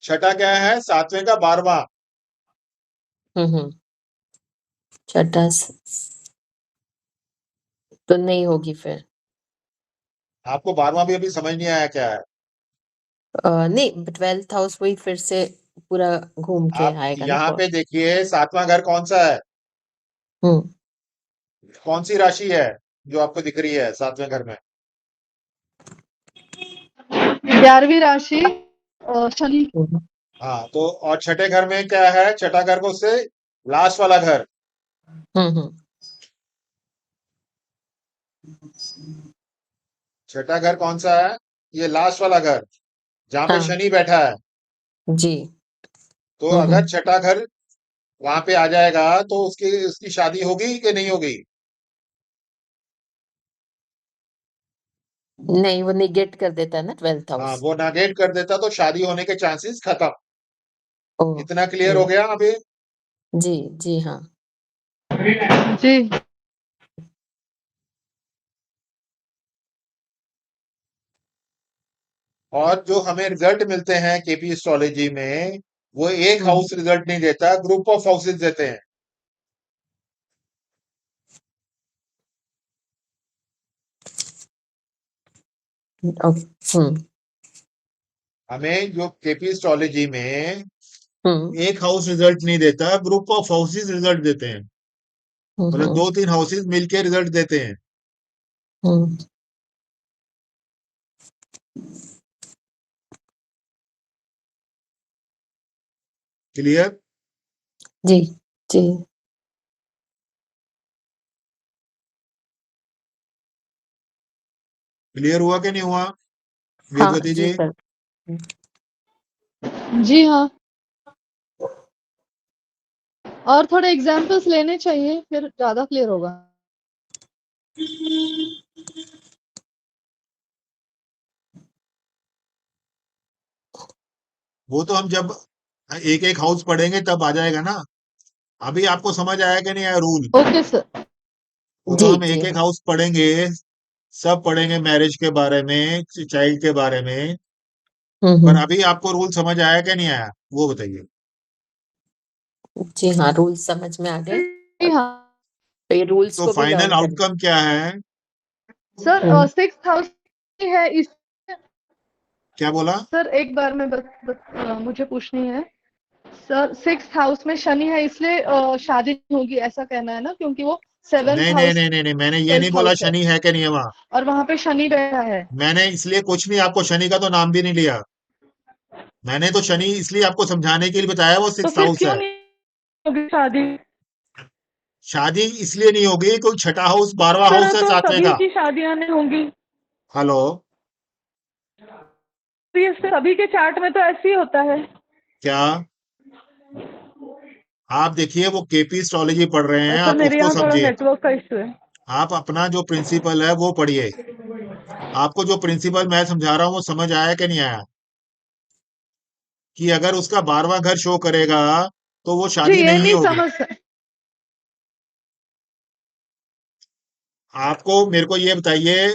A: छठा क्या है? 7वें का 12वां।
B: हम्म। छठा तो नहीं होगी फिर।
A: आपको 12वां भी अभी समझ नहीं आया क्या है?
B: नहीं, 12th हाउस वही फिर से पूरा घूम के
A: आप
B: आएगा ना
A: यहाँ
B: फोर्थ।
A: पे देखिए, 7वां घर कौन सा है?
B: हम्म
A: कौन सी राशि है जो आपको दिख रही है 7वें घर में?
C: 11वीं राशि शनि।
B: हम्म
A: हाँ, तो और छठे घर में क्या है? छठा घर को उससे लास्ट वाला घर।
B: हम्म।
A: छठा घर कौन सा है? ये लास्ट वाला घर, जहां पे
B: हाँ
A: शनि बैठा है।
B: जी।
A: तो अगर
B: हम्म।
A: छठा घर वहां पे आ जाएगा तो उसकी उसकी शादी होगी कि नहीं होगी?
B: नहीं, वो निगेट कर देता है ना 12th
A: हाँ,
B: हाउस।
A: वो नागेट कर देता तो शादी होने के चांसेस खत्म।
B: ओ
A: इतना क्लियर
B: जी
A: हो गया अभी?
B: जी जी हाँ।
C: जी।
A: और जो हमें रिजल्ट मिलते हैं केपी एस्ट्रोलॉजी में, वो एक
B: हम्म
A: हाउस रिजल्ट नहीं देता, ग्रुप ऑफ हाउसेस देते हैं।
B: हम्म
A: हमें जो केपी एस्ट्रोलॉजी में
B: हम्म
A: एक हाउस रिजल्ट नहीं देता, ग्रुप ऑफ हाउसेस रिजल्ट देते हैं। मतलब
B: हम्म
A: 2-3 हाउसेस मिलके रिजल्ट देते हैं।
B: हम्म।
A: क्लियर?
B: जी जी
A: क्लियर हुआ कि नहीं हुआ
B: हाँ
A: वेदवती
B: जी
A: जी?
B: सर।
C: जी हाँ। और थोड़े एग्जाम्पल्स लेने चाहिए, फिर ज्यादा क्लियर होगा।
A: वो तो हम जब एक एक हाउस पढ़ेंगे तब आ जाएगा ना। अभी आपको समझ आया कि नहीं आया रूल?
C: Okay sir.
A: वो तो
B: जी
A: हम
B: जी
A: एक एक
B: हाँ।
A: हाउस पढ़ेंगे, सब पढ़ेंगे, मैरिज के बारे में, चाइल्ड के बारे में। पर
B: हम्म।
A: अभी आपको रूल समझ आया कि नहीं आया, वो बताइए।
B: जी हाँ, रूल्स समझ में आ गए।
C: जी हाँ
B: तो ये रूल्स
A: तो
B: को भी
A: फाइनल
B: लर्न करना।
A: आउटकम क्या है?
C: सर।
B: हम्म
C: 6th हाउस है इस।
A: क्या बोला?
C: सर एक बार में मुझे पूछनी है। सर 6th हाउस में शनि है, इसलिए शादी नहीं होगी ऐसा कहना है ना, क्योंकि वो 7th
A: नहीं नहीं
C: हाउस
A: नहीं नहीं नहीं, मैंने ये नहीं
C: 12th
A: बोला
C: हाउस है
A: शनि है कि नहीं है वहां।
C: और वहां पे शनि बैठा है।
A: मैंने इसलिए कुछ नहीं, आपको शनि का तो नाम भी नहीं लिया। मैंने तो शनि इसलिए आपको समझाने के लिए बताया वो
C: तो
A: 6th
C: फिर
A: हाउस
C: क्यों
A: है।
C: नहीं होगी शादी?
A: शादी इसलिए नहीं होगी, कोई छठा हाउस 12वां
C: तरह
A: हाउस है
C: तो
A: 7वें
C: सभी
A: का।
C: की शादियां नहीं होंगी।
A: हेलो?
C: तो ये सभी के चार्ट में तो ऐसे ही होता है।
A: क्या? आप देखिए, वो केपी एस्ट्रोलॉजी पढ़ रहे हैं,
C: सर
A: आप
C: मेरे
A: उसको
C: यहाँ थोड़ा
A: समझिए।
C: नेटवर्क का इशू है।
A: आप अपना जो प्रिंसिपल है वो पढ़िए। आपको जो प्रिंसिपल मैं समझा रहा हूँ वो समझ आया कि नहीं आया? कि अगर उसका 12वां घर शो करेगा तो वो
C: जी
A: शादी
C: ये
A: नहीं
C: नहीं
A: होगी।
C: समझ।
A: आपको मेरे को ये बताइए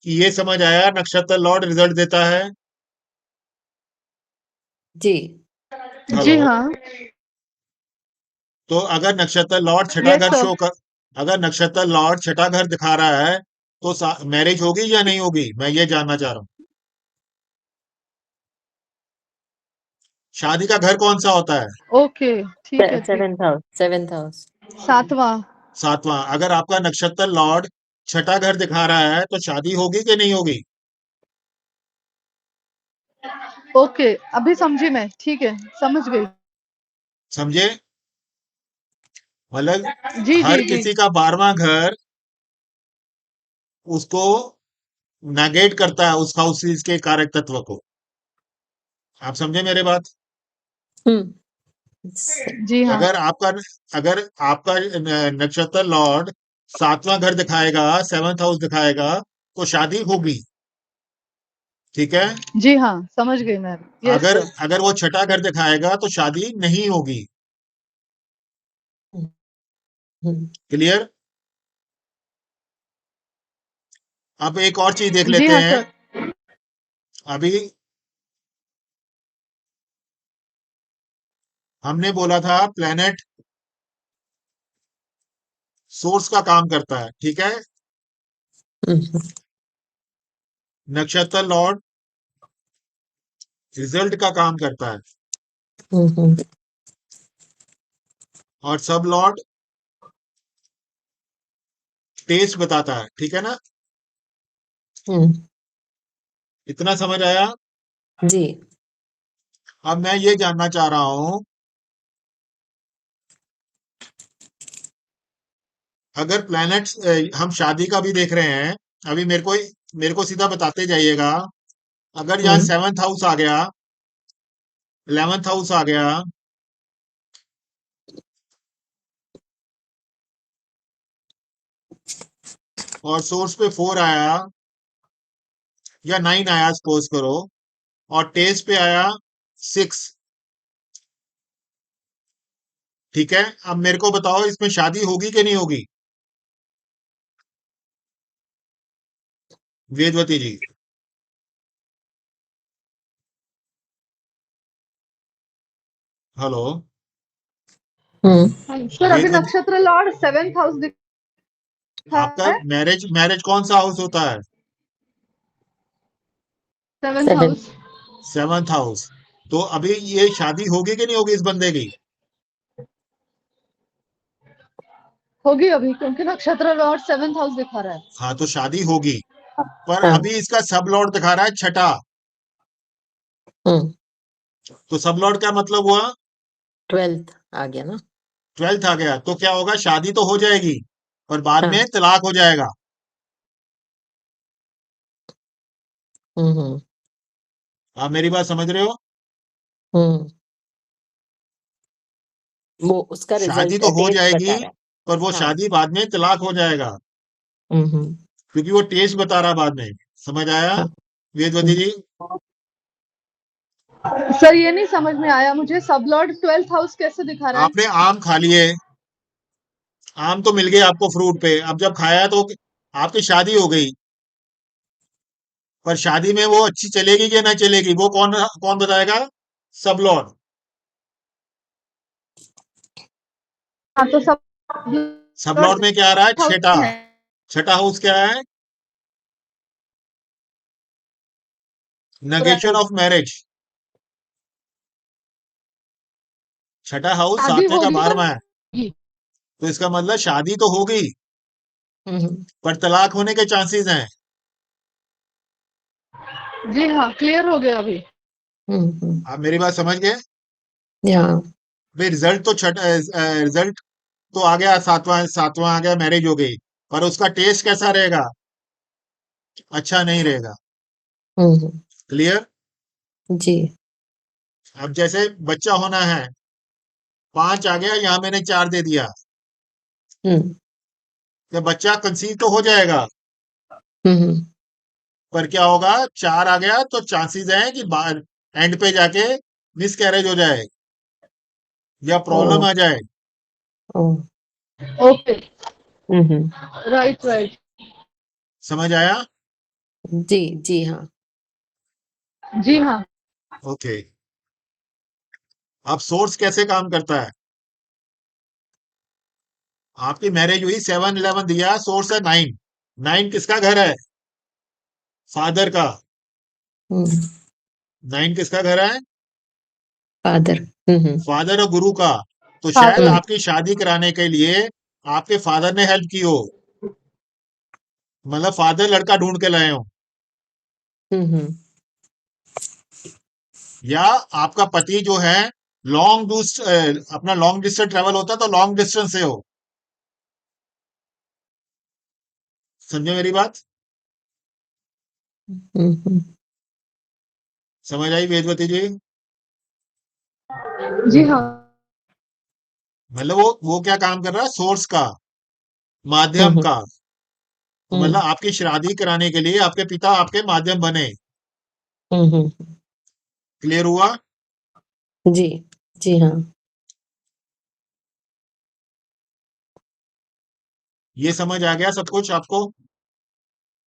A: कि ये समझ आया नक्षत्र लॉर्ड रिजल्ट देता है?
B: जी
A: हेलो?
C: जी हाँ।
A: तो अगर नक्षत्र लॉर्ड छठा
C: यस
A: घर
C: सर।
A: शो कर, अगर नक्षत्र लॉर्ड छठा घर दिखा रहा है तो मैरिज होगी या नहीं होगी, मैं ये जानना चाह रहा हूँ। शादी का घर कौन सा होता है?
C: ओके ठीक है ठीक।
B: 7th house, 7th house.
C: 7वां।
A: 7वां। अगर आपका नक्षत्र लॉर्ड छठा घर दिखा रहा है तो शादी होगी कि नहीं होगी?
C: ओके, अभी समझी मैं, ठीक है, समझ गई।
A: समझे? मतलब
C: जी,
A: हर
C: जी, जी।
A: किसी का 12वां घर उसको नेगेट करता है उस हाउस के कारक तत्व को। आप समझे मेरे बात?
B: सही।
C: जी हाँ।
A: अगर आपका नक्षत्र लॉर्ड 7वां घर दिखाएगा, 7th हाउस दिखाएगा, तो शादी होगी। ठीक है?
C: जी हाँ, समझ गई मैं। यस
A: अगर
C: सर।
A: अगर वो छठा घर दिखाएगा तो शादी नहीं होगी।
B: हम्म,
A: क्लियर? अब एक और चीज देख
C: जी
A: लेते
C: हाँ
A: हैं।
C: सर।
A: अभी हमने बोला था प्लेनेट सोर्स का काम करता है। ठीक है?
B: हम्म,
A: नक्षत्र लॉर्ड रिजल्ट का काम करता है
B: हम्म,
A: और सब लॉर्ड टेस्ट बताता है। ठीक है ना?
B: हम्म,
A: इतना समझ आया?
B: जी।
A: अब मैं ये जानना चाह रहा हूं, अगर प्लैनेट्स हम शादी का भी देख रहे हैं। अभी मेरे को सीधा बताते जाइएगा। अगर यहाँ
B: हम्म,
A: 7th हाउस आ गया, 11th हाउस आ गया, और सोर्स पे 4 आया या 9 आया सपोज करो, और टेस्ट पे आया 6। ठीक है? अब मेरे को बताओ इसमें शादी होगी कि नहीं होगी? वेदवती जी। हेलो?
C: सर अभी
A: वेदवती,
C: नक्षत्र लॉर्ड 7th हाउस दिखा
A: आपका
C: है।
A: मैरिज मैरिज कौन सा हाउस होता है?
C: 7th
B: seven.
C: House.
A: 7th house. तो अभी ये शादी होगी कि नहीं होगी इस बंदे की?
C: होगी अभी, क्योंकि नक्षत्र लॉर्ड 7th हाउस दिखा रहा है।
A: हाँ, तो शादी होगी। पर
B: हाँ।
A: अभी इसका सब लॉर्ड दिखा रहा है छठा।
B: हम्म।
A: तो सब लॉर्ड क्या मतलब हुआ?
B: 12th आ गया ना।
A: 12th आ गया, तो क्या होगा? शादी तो हो जाएगी, पर बाद में
B: हाँ।
A: तलाक हो जाएगा।
B: हम्म,
A: आप मेरी बात समझ रहे हो?
B: हम्म। वो उसका
A: शादी
B: रिजल्ट
A: तो हो
B: टेस्ट
A: जाएगी,
B: बता रहा
A: पर वो
B: है। हाँ।
A: शादी बाद में तलाक हो जाएगा,
B: हम्म।
A: क्योंकि वो टेस्ट बता रहा बाद में। समझ आया
B: हाँ।
A: वेदवती
B: हम्म,
A: जी?
C: सर ये नहीं समझ में आया मुझे, सब लॉर्ड 12th हाउस कैसे दिखा रहा है?
A: आपने आम खा लिए, आम तो मिल गए आपको फ्रूट पे, अब जब खाया तो आपकी शादी हो गई। पर शादी में वो अच्छी चलेगी कि ना चलेगी, वो कौन कौन बताएगा? सब लॉर्ड।
C: हाँ तो सब
A: सब
C: लॉर्ड
A: लॉर्ड में क्या आ रहा है?
C: हाउस
A: छठा।
C: है।
A: छठा हाउस क्या है? Negation of marriage. छठा हाउस
C: शादी
A: 7वें का
C: होगी पर
A: 12वां है।
C: होगी।
A: तो इसका मतलब शादी तो होगी,
B: हम्म,
A: पर तलाक होने के चांसेस हैं।
C: जी हाँ, क्लियर हो गया अभी।
B: हम्म।
A: आप मेरी बात समझ गए?
B: या।
A: भाई रिजल्ट तो रिजल्ट तो आ गया, सातवां सातवां आ गया, मैरिज हो गई। पर उसका टेस्ट कैसा रहेगा? अच्छा नहीं रहेगा।
B: हम्म,
A: क्लियर?
B: जी।
A: अब जैसे बच्चा होना है, 5 आ गया, यहाँ मैंने 4 दे दिया,
B: हम्म,
A: तो बच्चा कंसीव तो हो जाएगा।
B: हम्म।
A: पर क्या होगा? 4 आ गया तो चांसेस हैं कि बाहर एंड पे जाके मिसकैरेज हो जाए या
B: ओ।
A: प्रॉब्लम आ जाए।
B: ओ।
C: ओके।
B: हम्म,
C: राइट राइट।
A: समझ आया?
B: जी। जी हाँ।
C: जी हाँ।
A: ओके। अब सोर्स कैसे काम करता है? आपकी मैरिज हुई, 7-11 दिया, सोर्स है 9। 9 किसका घर है? फादर का।
B: हम्म।
A: 9 किसका घर है?
B: फादर।
A: फादर और गुरु का। तो शायद
C: फादर।
B: हम्म,
A: आपकी शादी कराने के लिए आपके फादर ने हेल्प की हो, मतलब फादर लड़का ढूंढ के लाए हो।
B: हम्म,
A: या आपका पति जो है अपना लॉन्ग डिस्टेंस ट्रेवल होता है तो लॉन्ग डिस्टेंस से हो। समझे मेरी बात?
B: हम्म,
A: समझ आई वेदवती जी?
C: जी हाँ।
A: मतलब वो क्या काम कर रहा है, सोर्स का, माध्यम
B: हम्म,
A: का। तो मतलब
B: हम्म,
A: आपकी शादी कराने के लिए आपके पिता आपके माध्यम बने।
B: हम्म,
A: क्लियर हुआ?
B: जी, जी हाँ।
A: ये समझ आ गया सब कुछ आपको?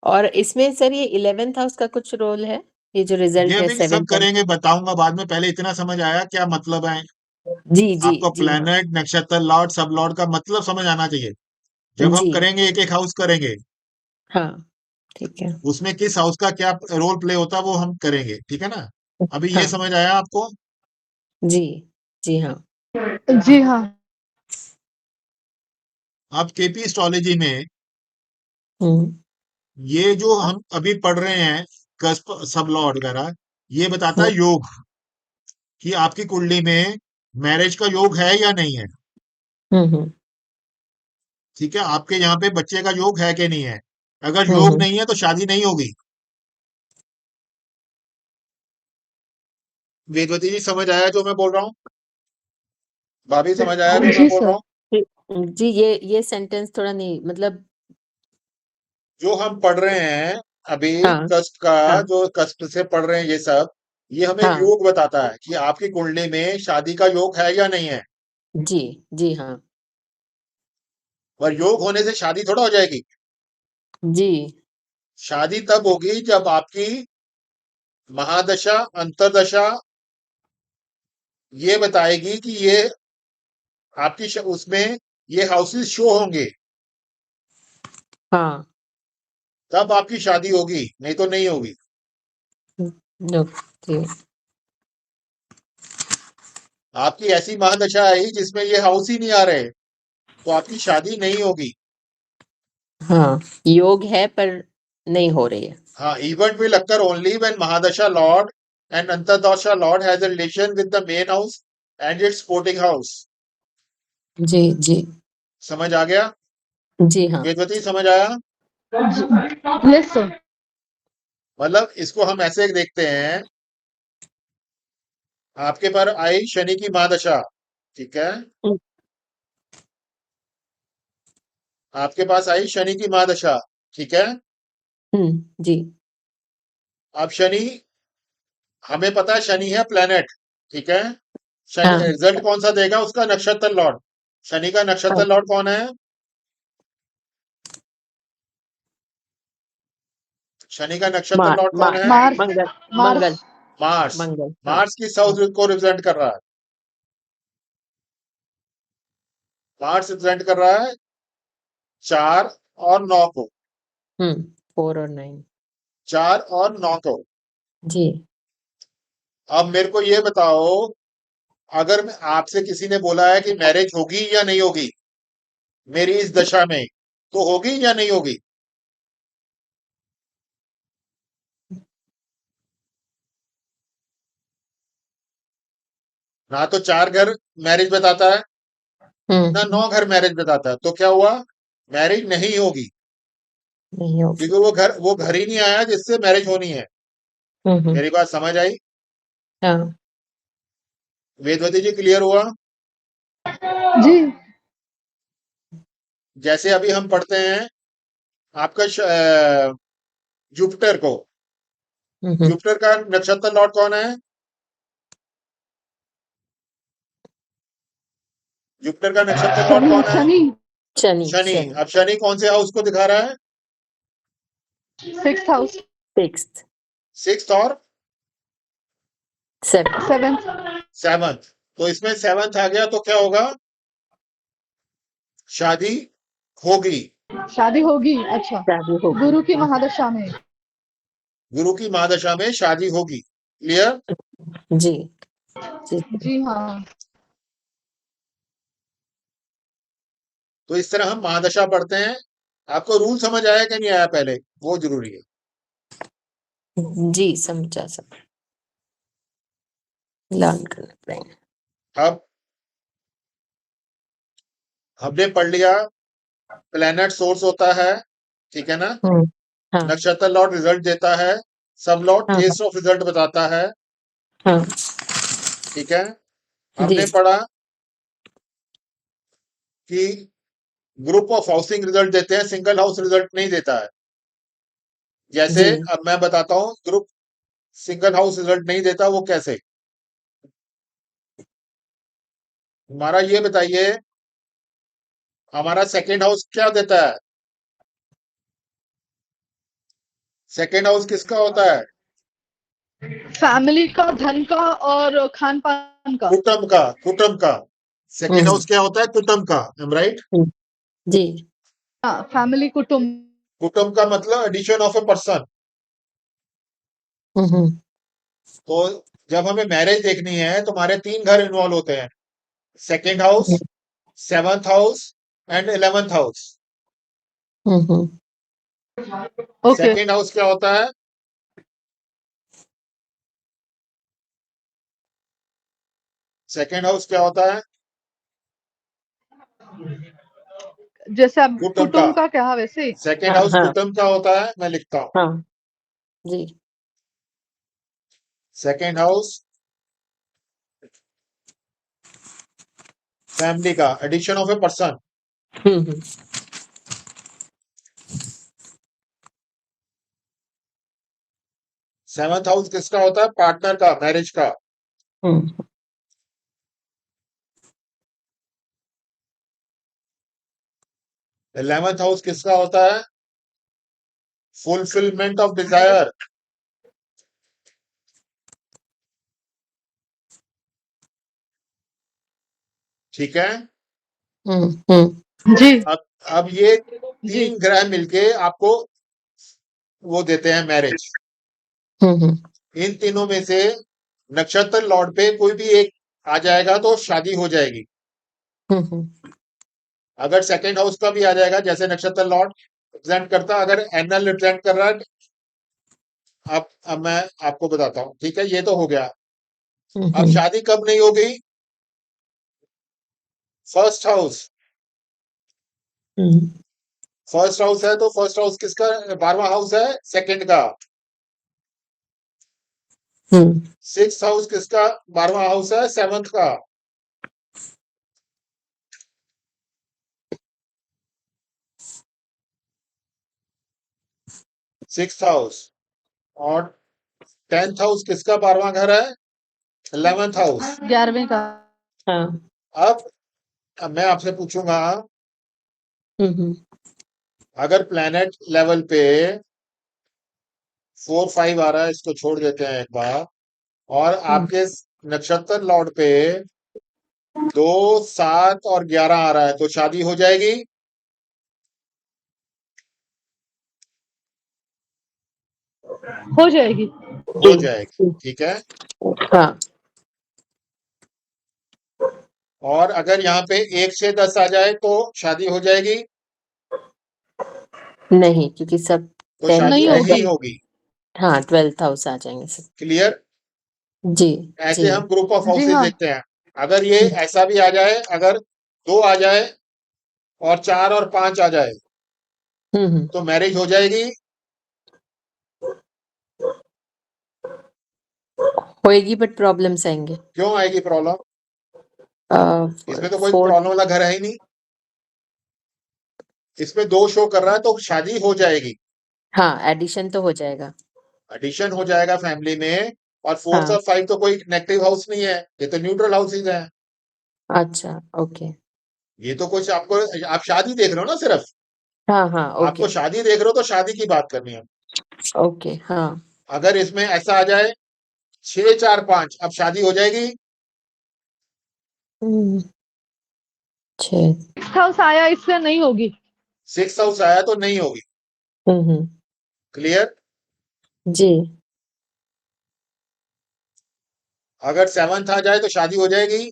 B: और इसमें सर ये 11th हाउस का कुछ रोल है, ये जो
A: ये
B: रिजल्ट है
A: अभी सब
B: 7th एंड।
A: करेंगे, बताऊंगा बाद में, पहले इतना समझ आया क्या मतलब है
B: जी जी
A: आपको?
B: जी हाँ।
A: प्लैनेट, नक्षत्र, लॉर्ड, सब लॉर्ड का मतलब समझ आना चाहिए। जब हम
B: जी
A: करेंगे एक एक हाउस करेंगे,
B: हाँ, ठीक है।
A: उसमें किस हाउस का क्या रोल प्ले होता है वो हम करेंगे, ठीक है ना? अभी ये
B: हाँ
A: समझ आया आपको?
B: जी, जी हाँ।
C: जी हाँ।
A: अब केपी एस्ट्रोलॉजी में
B: हम्म,
A: ये जो हम अभी पढ़ रहे हैं, कस्प, सब लॉर्ड वगैरह, ये बताता
B: हम्म,
A: है योग, कि आपकी कुंडली में मैरिज का योग है या नहीं है।
B: हम्म,
A: ठीक है, आपके यहाँ पे बच्चे का योग है कि नहीं है। अगर योग
B: हम्म,
A: नहीं है तो शादी नहीं होगी। वेदवती जी समझ आया जो मैं बोल रहा हूँ? भाभी समझ आया जो मैं
C: जी
A: बोल रहा
C: सर।
A: हूँ?
B: जी ये सेंटेंस थोड़ा नहीं मतलब।
A: जो हम पढ़ रहे हैं अभी,
B: हाँ
A: कष्ट का,
B: हाँ
A: जो कष्ट से पढ़ रहे हैं ये सब, ये हमें
B: हाँ
A: योग बताता है कि आपकी कुंडली में शादी का योग है या नहीं है।
B: जी, जी हाँ।
A: और योग होने से शादी थोड़ा हो जाएगी।
B: जी
A: शादी तब होगी जब आपकी महादशा, अंतरदशा ये बताएगी कि ये उसमें ये हाउसेस शो होंगे,
B: हाँ।
A: तब आपकी शादी होगी, नहीं तो नहीं होगी।
B: ओके।
A: आपकी ऐसी महादशा आई जिसमें ये हाउस ही नहीं आ रहे, तो आपकी शादी नहीं होगी।
B: हाँ, योग है पर नहीं हो रही है।
A: हाँ, event will occur only when Mahadasha Lord and Antardasha Lord has a relation with the main house and its supporting house.
B: जी जी,
A: समझ आ गया?
B: जी हाँ।
A: वेदवती समझ आया?
C: Yes sir.
A: मतलब इसको हम ऐसे देखते हैं, आपके पर आई शनि की महादशा, ठीक है? आपके पास आई शनि की महादशा, ठीक है?
B: जी
A: अब शनि, हमें पता है शनि है प्लेनेट, ठीक है? शनि
B: हाँ
A: रिजल्ट कौन सा देगा? उसका नक्षत्र लॉर्ड। शनि का नक्षत्र
B: हाँ।
A: लॉर्ड कौन है? शनि का नक्षत्र
B: मार
A: लॉर्ड कौन
B: मार
A: है?
C: मार्स।
B: मंगल,
C: मार्स।
B: मंगल,
A: मार्स।
B: मंगल हाँ।
A: मार्स किस हाउस को रिप्रेजेंट कर रहा है? मार्स रिप्रेजेंट कर रहा है 4 और 9 को।
B: 4 और 9।
A: 4 और 9 को।
B: जी
A: अब मेरे को ये बताओ, अगर मैं आपसे, किसी ने बोला है कि मैरिज होगी या नहीं होगी मेरी इस दशा में, तो होगी या नहीं होगी? ना तो 4 घर मैरिज बताता है, ना
B: हम्म,
A: 9 घर मैरिज बताता है, तो क्या हुआ? मैरिज नहीं होगी,
B: नहीं होगी।
A: क्योंकि वो घर ही नहीं आया जिससे मैरिज होनी है।
B: हम्म,
A: मेरी बात समझ आई?
B: हाँ
A: वेदवती जी क्लियर हुआ?
C: जी।
A: जैसे अभी हम पढ़ते हैं आपका जुपिटर को,
B: हम्म,
A: जुपिटर का नक्षत्र लॉर्ड कौन है? जुपिटर का नक्षत्र लॉर्ड
C: शनि
A: कौन है?
C: शनि।
B: शनि
A: शनि।
B: शनि।
A: अब शनि कौन से हाउस को दिखा रहा है?
C: 6th house.
B: 6th,
A: सिक्स्थ और
B: 7th।
C: 7th।
A: सेवंथ। तो इसमें सेवंथ आ गया तो क्या होगा? शादी होगी।
C: शादी होगी, अच्छा।
B: शादी होगी।
C: गुरु की महादशा में।
A: गुरु की महादशा में शादी होगी। क्लियर?
B: जी जी
C: जी हाँ।
A: तो इस तरह हम महादशा पढ़ते हैं। आपको रूल समझ आया कि नहीं आया पहले, वो जरूरी है।
B: जी, समझा सब। लर्न करना पड़ेगा।
A: अब हमने पढ़ लिया प्लेनेट सोर्स होता है, ठीक है ना।
B: हाँ
A: नक्षत्र लॉर्ड रिजल्ट देता है, सब लॉर्ड
B: हाँ
A: केस ऑफ रिजल्ट बताता है,
B: हाँ
A: ठीक है।
B: जी
A: हमने पढ़ा कि ग्रुप ऑफ हाउसिंग रिजल्ट देते हैं, सिंगल हाउस रिजल्ट नहीं देता है। जैसे
B: जी
A: अब मैं बताता हूँ ग्रुप सिंगल हाउस रिजल्ट नहीं देता, वो कैसे। हमारा ये बताइए, हमारा सेकेंड हाउस क्या देता है? सेकेंड हाउस किसका होता है?
C: फैमिली का, धन का और खान पान का।
A: कुटुंब का, कुटुंब का। सेकेंड हाउस क्या होता है? कुटुंब का, एम राइट।
B: जी
C: हाँ, फैमिली, कुटुंब।
A: कुटुंब का मतलब एडिशन ऑफ ए पर्सन।
B: हम्म
A: तो जब हमें मैरिज देखनी है तो हमारे 3 घर इन्वॉल्व होते हैं, second house, seventh house and 11th house.
B: Hmm
C: okay.
A: Second house क्या होता है? सेकेंड हाउस क्या होता है?
C: जैसे अब
A: कुटुंब का।
C: कुटुंब का क्या, वैसे ही।
A: सेकेंड
B: हाँ
A: हाउस
B: हाँ
A: कुटुंब का होता है, मैं लिखता हूं।
B: हाँ जी
A: सेकेंड हाउस फैमिली का, addition of a person.
B: Hmm
A: seventh house किसका होता है? पार्टनर का, मैरिज का।
B: हम्म
A: 11th हाउस किसका होता है? Fulfilment of desire. ठीक है।
C: जी
A: अब ये
C: जी।
A: 3 ग्रह मिलके आपको वो देते हैं मैरिज।
B: हम्म
A: इन तीनों में से नक्षत्र लॉर्ड पे कोई भी एक आ जाएगा तो शादी हो जाएगी।
B: हम्म
A: अगर सेकंड हाउस का भी आ जाएगा, जैसे नक्षत्र लॉर्ड रिप्रेजेंट करता, अगर एनल रिप्रेजेंट कर रहा है, अब मैं आपको बताता हूँ, ठीक है। ये तो हो गया। अब
B: हम्म
A: शादी कब नहीं होगी? First house.
B: Hmm
A: first house है तो फर्स्ट हाउस किसका? 12वां हाउस है, सेकंड का।
B: हम्म
A: सिक्स हाउस किसका? 12वां हाउस है, सेवंथ का। Six house. और 10th हाउस किसका 12वां घर है? 11th house.
C: 11वें का।
B: हाँ
A: अब मैं आपसे पूछूंगा,
B: हम्म
A: अगर प्लेनेट लेवल पे 4 5 आ रहा है, इसको छोड़ देते हैं एक बार, और आपके नक्षत्र लॉर्ड पे 2 7 और 11 आ रहा है, तो शादी हो जाएगी?
C: हो जाएगी।
A: हो जाएगी, ठीक है।
B: हाँ
A: और अगर यहाँ पे 1 6 10 आ जाए तो शादी हो जाएगी?
B: नहीं, क्योंकि सब
A: तो
B: 10th
A: शादी
C: नहीं
A: नहीं
C: होगी।
A: होगी।
B: हाँ 12th हाउस आ जाएंगे सब।
A: क्लियर।
B: जी जी
A: ऐसे हम ग्रुप ऑफ
C: जी
A: हाउसेस
C: हाँ।
A: देखते हैं। अगर ये ऐसा भी आ जाए, अगर 2 आ जाए और 4 और 5 आ जाए,
B: हम्म
A: तो मैरिज हो जाएगी?
B: होएगी बट प्रॉब्लम्स आएंगे।
A: क्यों आएगी प्रॉब्लम? इसमें तो कोई
B: 4
A: प्रॉब्लम वाला घर है ही नहीं। इसमें 2 शो कर रहा है तो शादी हो जाएगी।
B: हाँ एडिशन तो हो जाएगा।
A: एडिशन हो जाएगा फैमिली में। और 4
B: हाँ
A: और 5 तो कोई नेगेटिव हाउस नहीं है, ये तो न्यूट्रल हाउसेज है।
B: अच्छा ओके।
A: ये तो कुछ आपको, आप शादी देख रहे हो ना सिर्फ।
B: हाँ हाँ
A: आपको
B: ओके
A: शादी देख रहे हो तो शादी की बात करनी है।
B: ओके हाँ
A: अगर इसमें ऐसा आ जाए 6 4 5, अब शादी हो जाएगी?
B: हम्म 6
C: सिक्स हाउस आया, इससे नहीं होगी।
A: 6 हाउस आया तो नहीं होगी।
B: हम्म
A: क्लियर।
B: जी
A: अगर 7th आ जाए तो शादी हो जाएगी?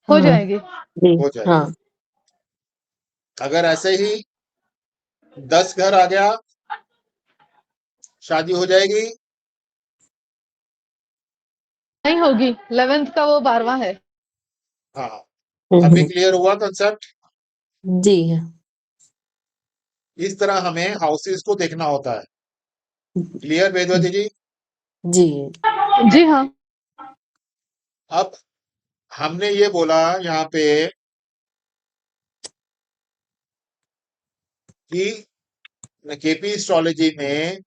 C: हो
B: हाँ
C: जाएगी।
B: जी
A: हो जाएगी।
B: हाँ
A: अगर ऐसे ही 10 घर आ गया, शादी हो जाएगी?
C: नहीं होगी, 11th का वो 12वां है।
A: हाँ, अभी
B: हम्म,
A: क्लियर हुआ कंसेप्ट?
B: जी
A: इस तरह हमें हाउसेस को देखना होता है। क्लियर वेदवती जी?
B: जी
C: जी हाँ।
A: अब हमने ये बोला यहाँ पे कि केपी एस्ट्रोलॉजी में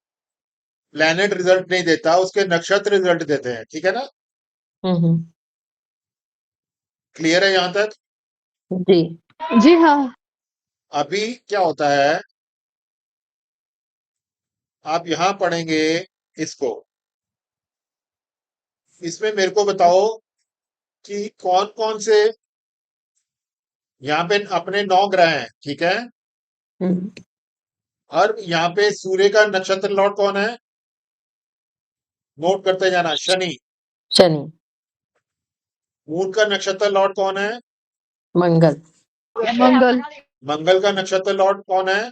A: प्लैनेट रिजल्ट नहीं देता, उसके नक्षत्र रिजल्ट देते हैं, ठीक है ना?
B: हम्म,
A: क्लियर है यहाँ तक?
B: जी
C: जी हाँ।
A: अभी क्या होता है, आप यहाँ पढ़ेंगे इसको, इसमें मेरे को बताओ कि कौन कौन से यहाँ पे अपने 9 ग्रह हैं, ठीक है?
B: हम्म,
A: और यहाँ पे सूर्य का नक्षत्र लॉर्ड कौन है? नोट करते जाना। शनि।
B: शनि
A: मून का नक्षत्र लॉर्ड कौन है?
B: मंगल
C: मंगल।
A: मंगल का नक्षत्र लॉर्ड कौन है?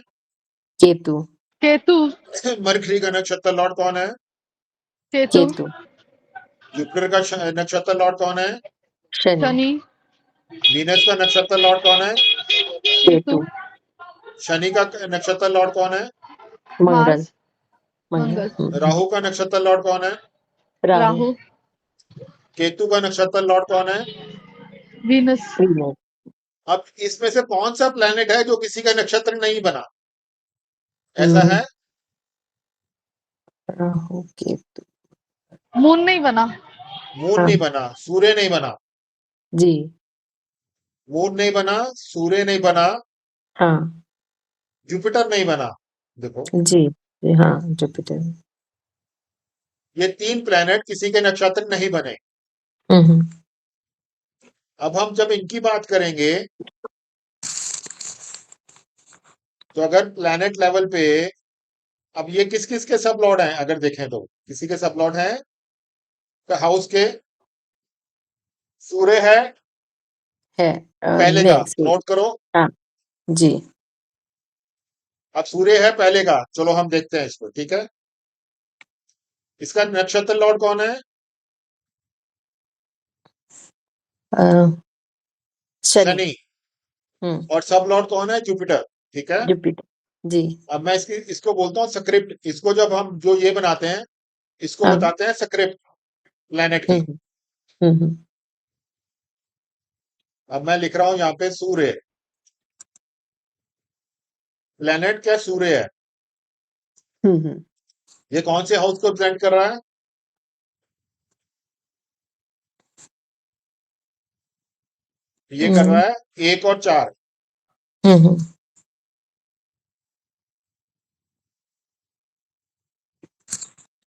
B: केतु
C: केतु।
A: मरकरी का नक्षत्र लॉर्ड कौन है?
C: केतु।
B: केतु
A: जुपिटर का नक्षत्र लॉर्ड कौन है?
B: शनि
C: शनि।
A: वीनस का नक्षत्र लॉर्ड कौन है?
C: केतु।
B: केतु
A: शनि का नक्षत्र लॉर्ड कौन है?
B: मंगल
C: मार्स।
B: मंगल
C: मंगल।
A: राहु का नक्षत्र लॉर्ड कौन है?
B: राहु
C: राहु।
A: केतु का नक्षत्र लॉर्ड कौन है?
C: वीनस।
B: वीनस
A: अब इसमें से कौन सा प्लेनेट है जो किसी का नक्षत्र नहीं बना? ऐसा
B: हम्म,
A: है?
B: राहु केतु
C: मून नहीं बना।
A: मून
B: हाँ
A: नहीं बना, सूर्य नहीं बना।
B: जी
A: मून नहीं बना, सूर्य नहीं बना,
B: हाँ
A: जुपिटर नहीं बना। देखो,
B: जी जी हाँ जुपिटर
A: ये 3 प्लेनेट किसी के नक्षत्र नहीं बने।
B: हम्म,
A: अब हम जब इनकी बात करेंगे, तो अगर प्लेनेट लेवल पे, अब ये किस किस के सब लॉर्ड हैं अगर देखें तो, किसी के सब लॉर्ड हैं? तो हाउस के सूर्य है
B: है
A: पहले का,
B: नेक्स्ट
A: नोट करो।
B: हाँ जी
A: अब सूर्य है पहले का, चलो हम देखते हैं इसको, ठीक है? इसका नक्षत्र लॉर्ड कौन है?
B: अ, शनि
A: शनि।
B: हम्म
A: और सब लॉर्ड कौन है? जुपिटर, ठीक है?
B: जुपिटर जी
A: अब मैं इसको बोलता हूँ स्क्रिप्ट। इसको जब हम जो ये बनाते हैं, इसको
B: हाँ
A: बताते हैं स्क्रिप्ट प्लेनेट की।
B: हम्म हम्म
A: अब मैं लिख रहा हूं यहाँ पे सूर्य। प्लेनेट क्या? सूर्य है।
B: हम्म
A: ये कौन से हाउस को रिप्रेजेंट कर रहा है? ये कर रहा
B: हम्म
A: है 1 और 4।
B: हम्म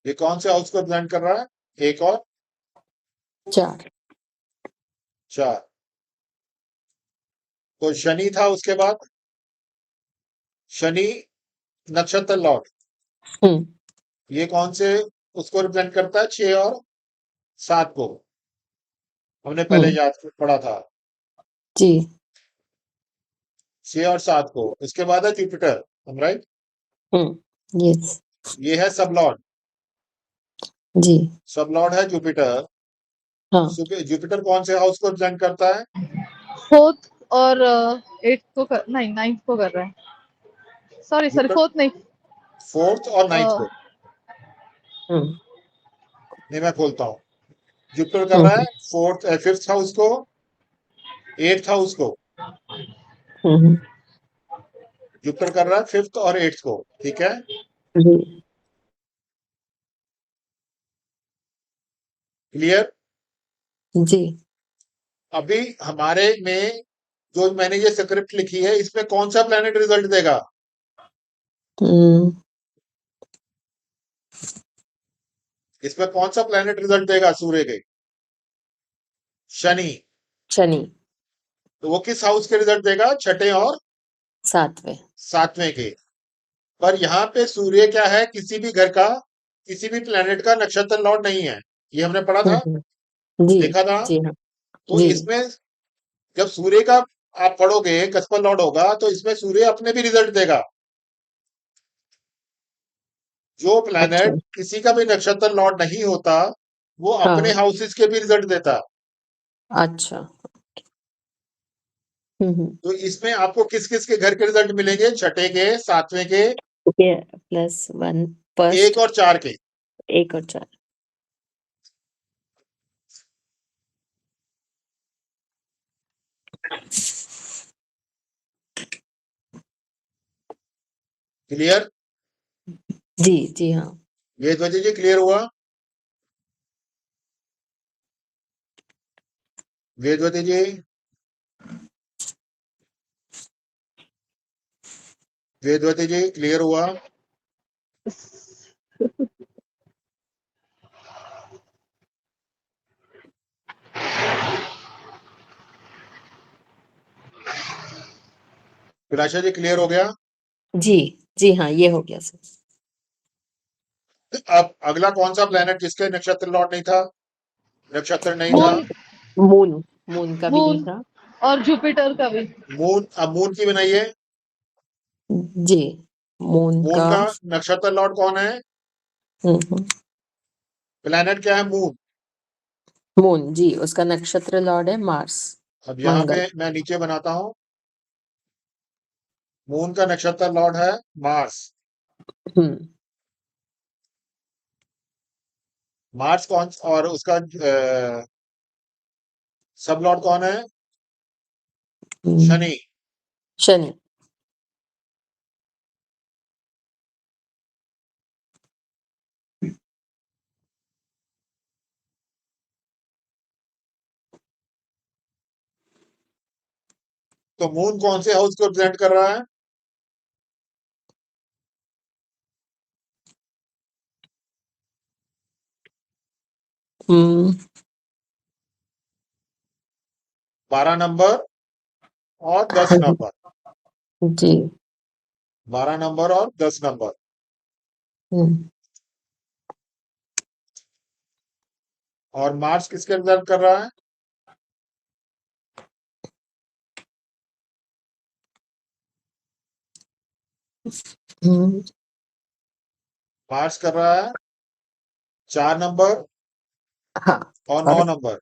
A: ये कौन से हाउस को रिप्रेजेंट कर रहा है? 1 और
B: चार
A: 4। तो शनि था, उसके बाद शनि नक्षत्र लॉर्ड।
B: हम्म
A: ये कौन से उसको रिप्रेजेंट करता है? 6 और 7 को। हमने पहले
B: हम्म
A: याद पढ़ा था।
B: जी
A: 6 और 7 को। इसके बाद है जुपिटर, हम राइट?
B: यस
A: ये है सब लॉर्ड।
B: जी
A: सब लॉर्ड है जुपिटर।
B: हाँ
A: जुपिटर कौन से हाउस को रिप्रेजेंट करता है?
C: 4th और 8th को कर, नहीं 9th को कर रहा है। सॉरी सॉरी,
A: जुपिटर
C: 4th नहीं।
A: 4th और 9th को।
B: हम्म
A: नहीं, मैं खोलता हूँ। जुपिटर कर रहा
B: हम्म
A: है 5th हाउस को, 8th हाउस को।
B: हम्म
A: जुपिटर कर रहा है 5th और 8th को, ठीक है?
B: जी
A: क्लियर?
B: जी
A: अभी हमारे में जो मैंने ये स्क्रिप्ट लिखी है, इसमें कौन सा प्लेनेट रिजल्ट देगा?
B: हम्म
A: इसमें कौन सा प्लेनेट रिजल्ट देगा सूर्य के? शनि।
B: शनि
A: तो वो किस हाउस के रिजल्ट देगा? छठे और
B: सातवें
A: 7वें के। पर यहाँ पे सूर्य क्या है? किसी भी घर का, किसी भी प्लेनेट का नक्षत्र लॉर्ड नहीं है। ये हमने पढ़ा था,
B: जी
A: देखा था।
B: जी हाँ
A: तो
B: जी
A: इसमें जब सूर्य का आप पढ़ोगे कस्पर लॉर्ड होगा, तो इसमें सूर्य अपने भी रिजल्ट देगा। जो
B: अच्छा
A: प्लैनेट किसी का भी नक्षत्र लॉर्ड नहीं होता, वो अपने
B: हाँ
A: हाउसेस के भी रिजल्ट देता है।
B: अच्छा
A: तो इसमें आपको किस किस के घर के रिजल्ट मिलेंगे? छठे के, सातवें के,
B: +1
A: एक
B: फर्स्ट
A: और 4 के।
B: 1 और 4
A: क्लियर?
B: जी जी हाँ
A: वेदवती जी क्लियर हुआ? वेदवती जी, वेदवती जी क्लियर हुआ? विलाशा जी क्लियर हो गया?
B: जी जी हाँ ये हो गया सर
A: अब अगला कौन सा प्लेनेट जिसके नक्षत्र लॉर्ड नहीं था, नक्षत्र नहीं था?
C: मून
B: मून मून का भी नहीं
C: मून
B: था
C: और जुपिटर का भी।
A: मून, अब मून की बनाइए।
B: जी मून
A: मून
B: का
A: का नक्षत्र लॉर्ड कौन है?
B: हम्म,
A: प्लेनेट क्या है? मून।
B: मून जी उसका नक्षत्र लॉर्ड है मार्स
A: अब यहाँ
B: मंगल
A: पे मैं नीचे बनाता हूँ। मून का नक्षत्र लॉर्ड है मार्स।
B: हम्म
A: मार्स कौन और उसका सब लॉर्ड कौन है? शनि।
B: शनि
A: तो मून कौन से हाउस को रिप्रेजेंट कर रहा है?
B: हम्म
A: 12 नंबर और 10 नंबर।
B: जी
A: 12 नंबर और 10 नंबर।
B: हम्म
A: और मार्स किसके रिप्रेजेंट कर रहा है?
B: हम्म,
A: मार्स कर रहा है 4 नंबर
B: हाँ
A: और
B: और
A: 9 नंबर।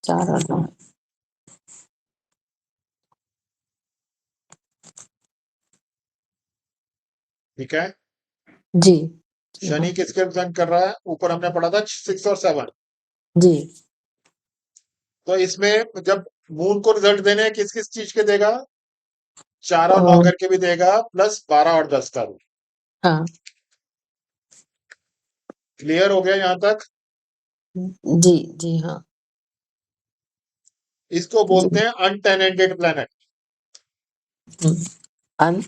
B: 4 और 9
A: ठीक है।
B: जी जी हाँ
A: शनि किसके रिप्रेजेंट कर रहा है? ऊपर हमने पढ़ा था 6 और 7।
B: जी
A: तो इसमें जब मून को रिजल्ट देने हैं, किस किस चीज के देगा? 4 और 9
B: और
A: करके भी देगा, प्लस 12 और 10 का भी।
B: हाँ
A: क्लियर हो गया यहाँ तक?
B: जी जी हाँ
A: इसको
B: जी
A: बोलते हैं अनटेनेंटेड प्लैनेट।
B: अन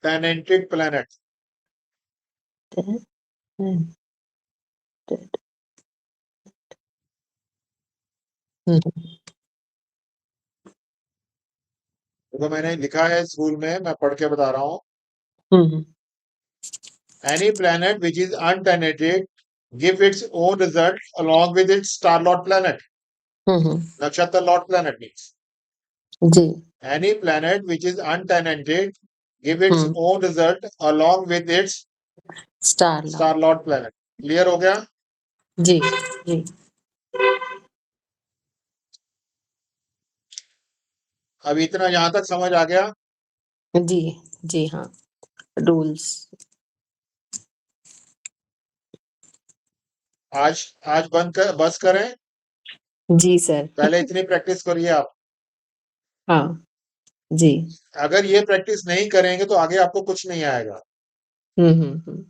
A: टेनेंटेड प्लैनेट। तो मैंने लिखा है स्कूल में, मैं पढ़ के बता रहा हूँ।
B: हम्म
A: Any planet which is untenated give its own result along with its star lord planet.
B: Hmm
A: Nakshatra lord planet means.
B: जी
A: Any planet which is untenated give its
B: hmm
A: own result along with its
B: star lord
A: star lord planet. Clear हो गया?
B: जी जी
A: अब इतना यहाँ तक समझ आ गया?
B: जी जी हाँ रूल्स
A: आज आज बस करें।
B: जी सर
A: पहले इतनी प्रैक्टिस करिए आप।
B: हाँ जी
A: अगर ये प्रैक्टिस नहीं करेंगे तो आगे आपको कुछ नहीं आएगा।
B: हम्म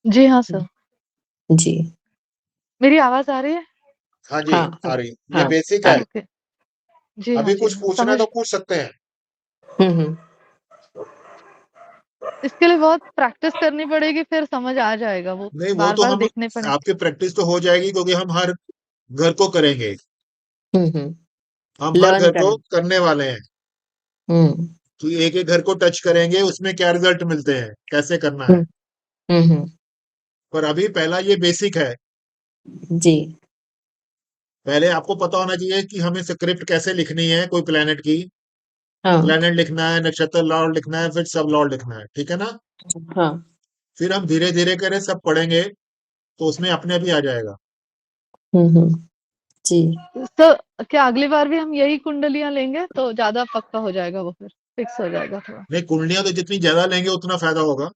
C: जी हाँ सर।
B: जी
C: मेरी आवाज आ रही है?
A: हाँ जी,
B: हाँ
A: आ रही। ये
B: हाँ
A: बेसिक
B: हाँ
A: है।
C: ओके। जी हाँ
A: अभी
C: जी
A: कुछ
C: हाँ
A: पूछना है
C: समझ।
A: तो पूछ सकते हैं।
B: हम्म
C: इसके लिए बहुत प्रैक्टिस करनी पड़ेगी, फिर समझ आ जाएगा, वो
A: नहीं, वो
C: बार
A: तो
C: बार
A: हम
C: देखने पड़े।
A: आपके प्रैक्टिस तो हो जाएगी क्योंकि हम हर घर को करेंगे।
B: हम्म
A: हम हर
B: लर्न
A: घर को
B: करना
A: करने वाले हैं।
B: हम्म
A: तो एक एक घर को टच करेंगे, उसमें क्या रिजल्ट मिलते हैं, कैसे करना है।
B: हम्म हम्म
A: पर अभी पहला ये बेसिक है।
B: जी
A: पहले आपको पता होना चाहिए कि हमें स्क्रिप्ट कैसे लिखनी है कोई प्लेनेट की।
B: हाँ
A: प्लेनेट लिखना है, नक्षत्र लॉर्ड लिखना है, फिर सब लॉर्ड लिखना है। ठीक है ना?
B: हाँ
A: फिर हम धीरे धीरे करें सब पढ़ेंगे तो उसमें अपने आप ही आ जाएगा।
B: जी
C: तो क्या अगली बार भी हम यही कुंडलियां लेंगे तो ज्यादा पक्का हो जाएगा, वो फिर फिक्स हो जाएगा थोड़ा।
A: नहीं, कुंडलियां तो जितनी ज्यादा लेंगे उतना फायदा होगा।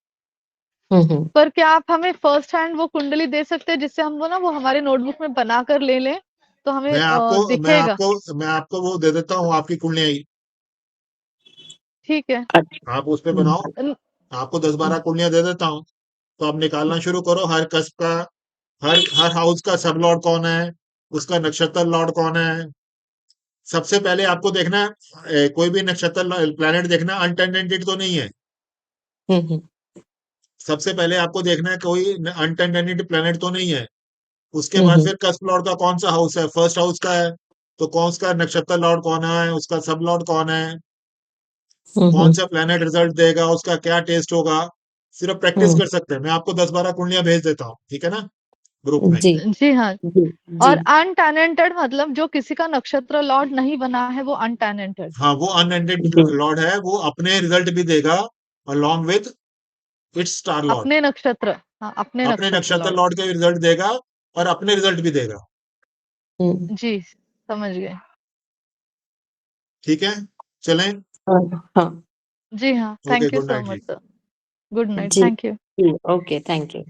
C: पर क्या आप हमें फर्स्ट हैंड वो कुंडली दे सकते हैं जिससे हम वो हमारे नोटबुक में बना कर ले लें, तो हमें
A: मैं आपको मैं
C: दिखेगा।
A: आपको मैं आपको वो दे देता हूँ, आपकी कुंडलियां ही।
C: ठीक है।
A: आप उस पे बनाओ, आपको 10-12 कुंडलियां दे देता हूँ, तो आप निकालना शुरू करो हर कस्ब का, हर हर हाउस का सब लॉर्ड कौन है, उसका नक्षत्र लॉर्ड कौन है। सबसे पहले आपको देखना है कोई भी नक्षत्र प्लैनेट देखना अनटेंडेंटेड तो नहीं है। सबसे पहले आपको देखना है कोई अनटेंडेंटेड प्लैनेट तो नहीं है। उसके बाद फिर कस्प लॉर्ड का कौन सा हाउस है, फर्स्ट हाउस का है तो कौन सा नक्षत्र लॉर्ड कौन है, उसका सब लॉर्ड कौन है, कौन सा प्लैनेट रिजल्ट देगा, उसका क्या टेस्ट होगा। सिर्फ प्रैक्टिस कर सकते हैं। मैं आपको 10-12 कुंडलियां भेज देता हूँ, ठीक है ना, ग्रुप में।
B: जी
C: जी हाँ।
B: जी
C: और
B: जी
C: अनटैलेंटेड मतलब जो किसी का नक्षत्र लॉर्ड नहीं बना है वो अनटैलेंटेड।
A: हाँ, वो अनएंडेड
B: जी
A: लॉर्ड है, वो अपने रिजल्ट भी देगा along with its star Lord.
C: अपने नक्षत्र, हाँ अपने
A: अपने
C: नक्षत्र
A: नक्षत्र
C: लॉर्ड।
A: लॉर्ड के रिजल्ट देगा और अपने रिजल्ट भी देगा।
C: जी समझ गए।
A: ठीक है, चलें।
B: हाँ
C: जी हाँ,
A: okay,
C: thank you
A: good
C: so
A: night
C: much
A: जी।
C: सर। गुड नाइट,
B: जी
C: थैंक यू।
B: जी ओके थैंक यू।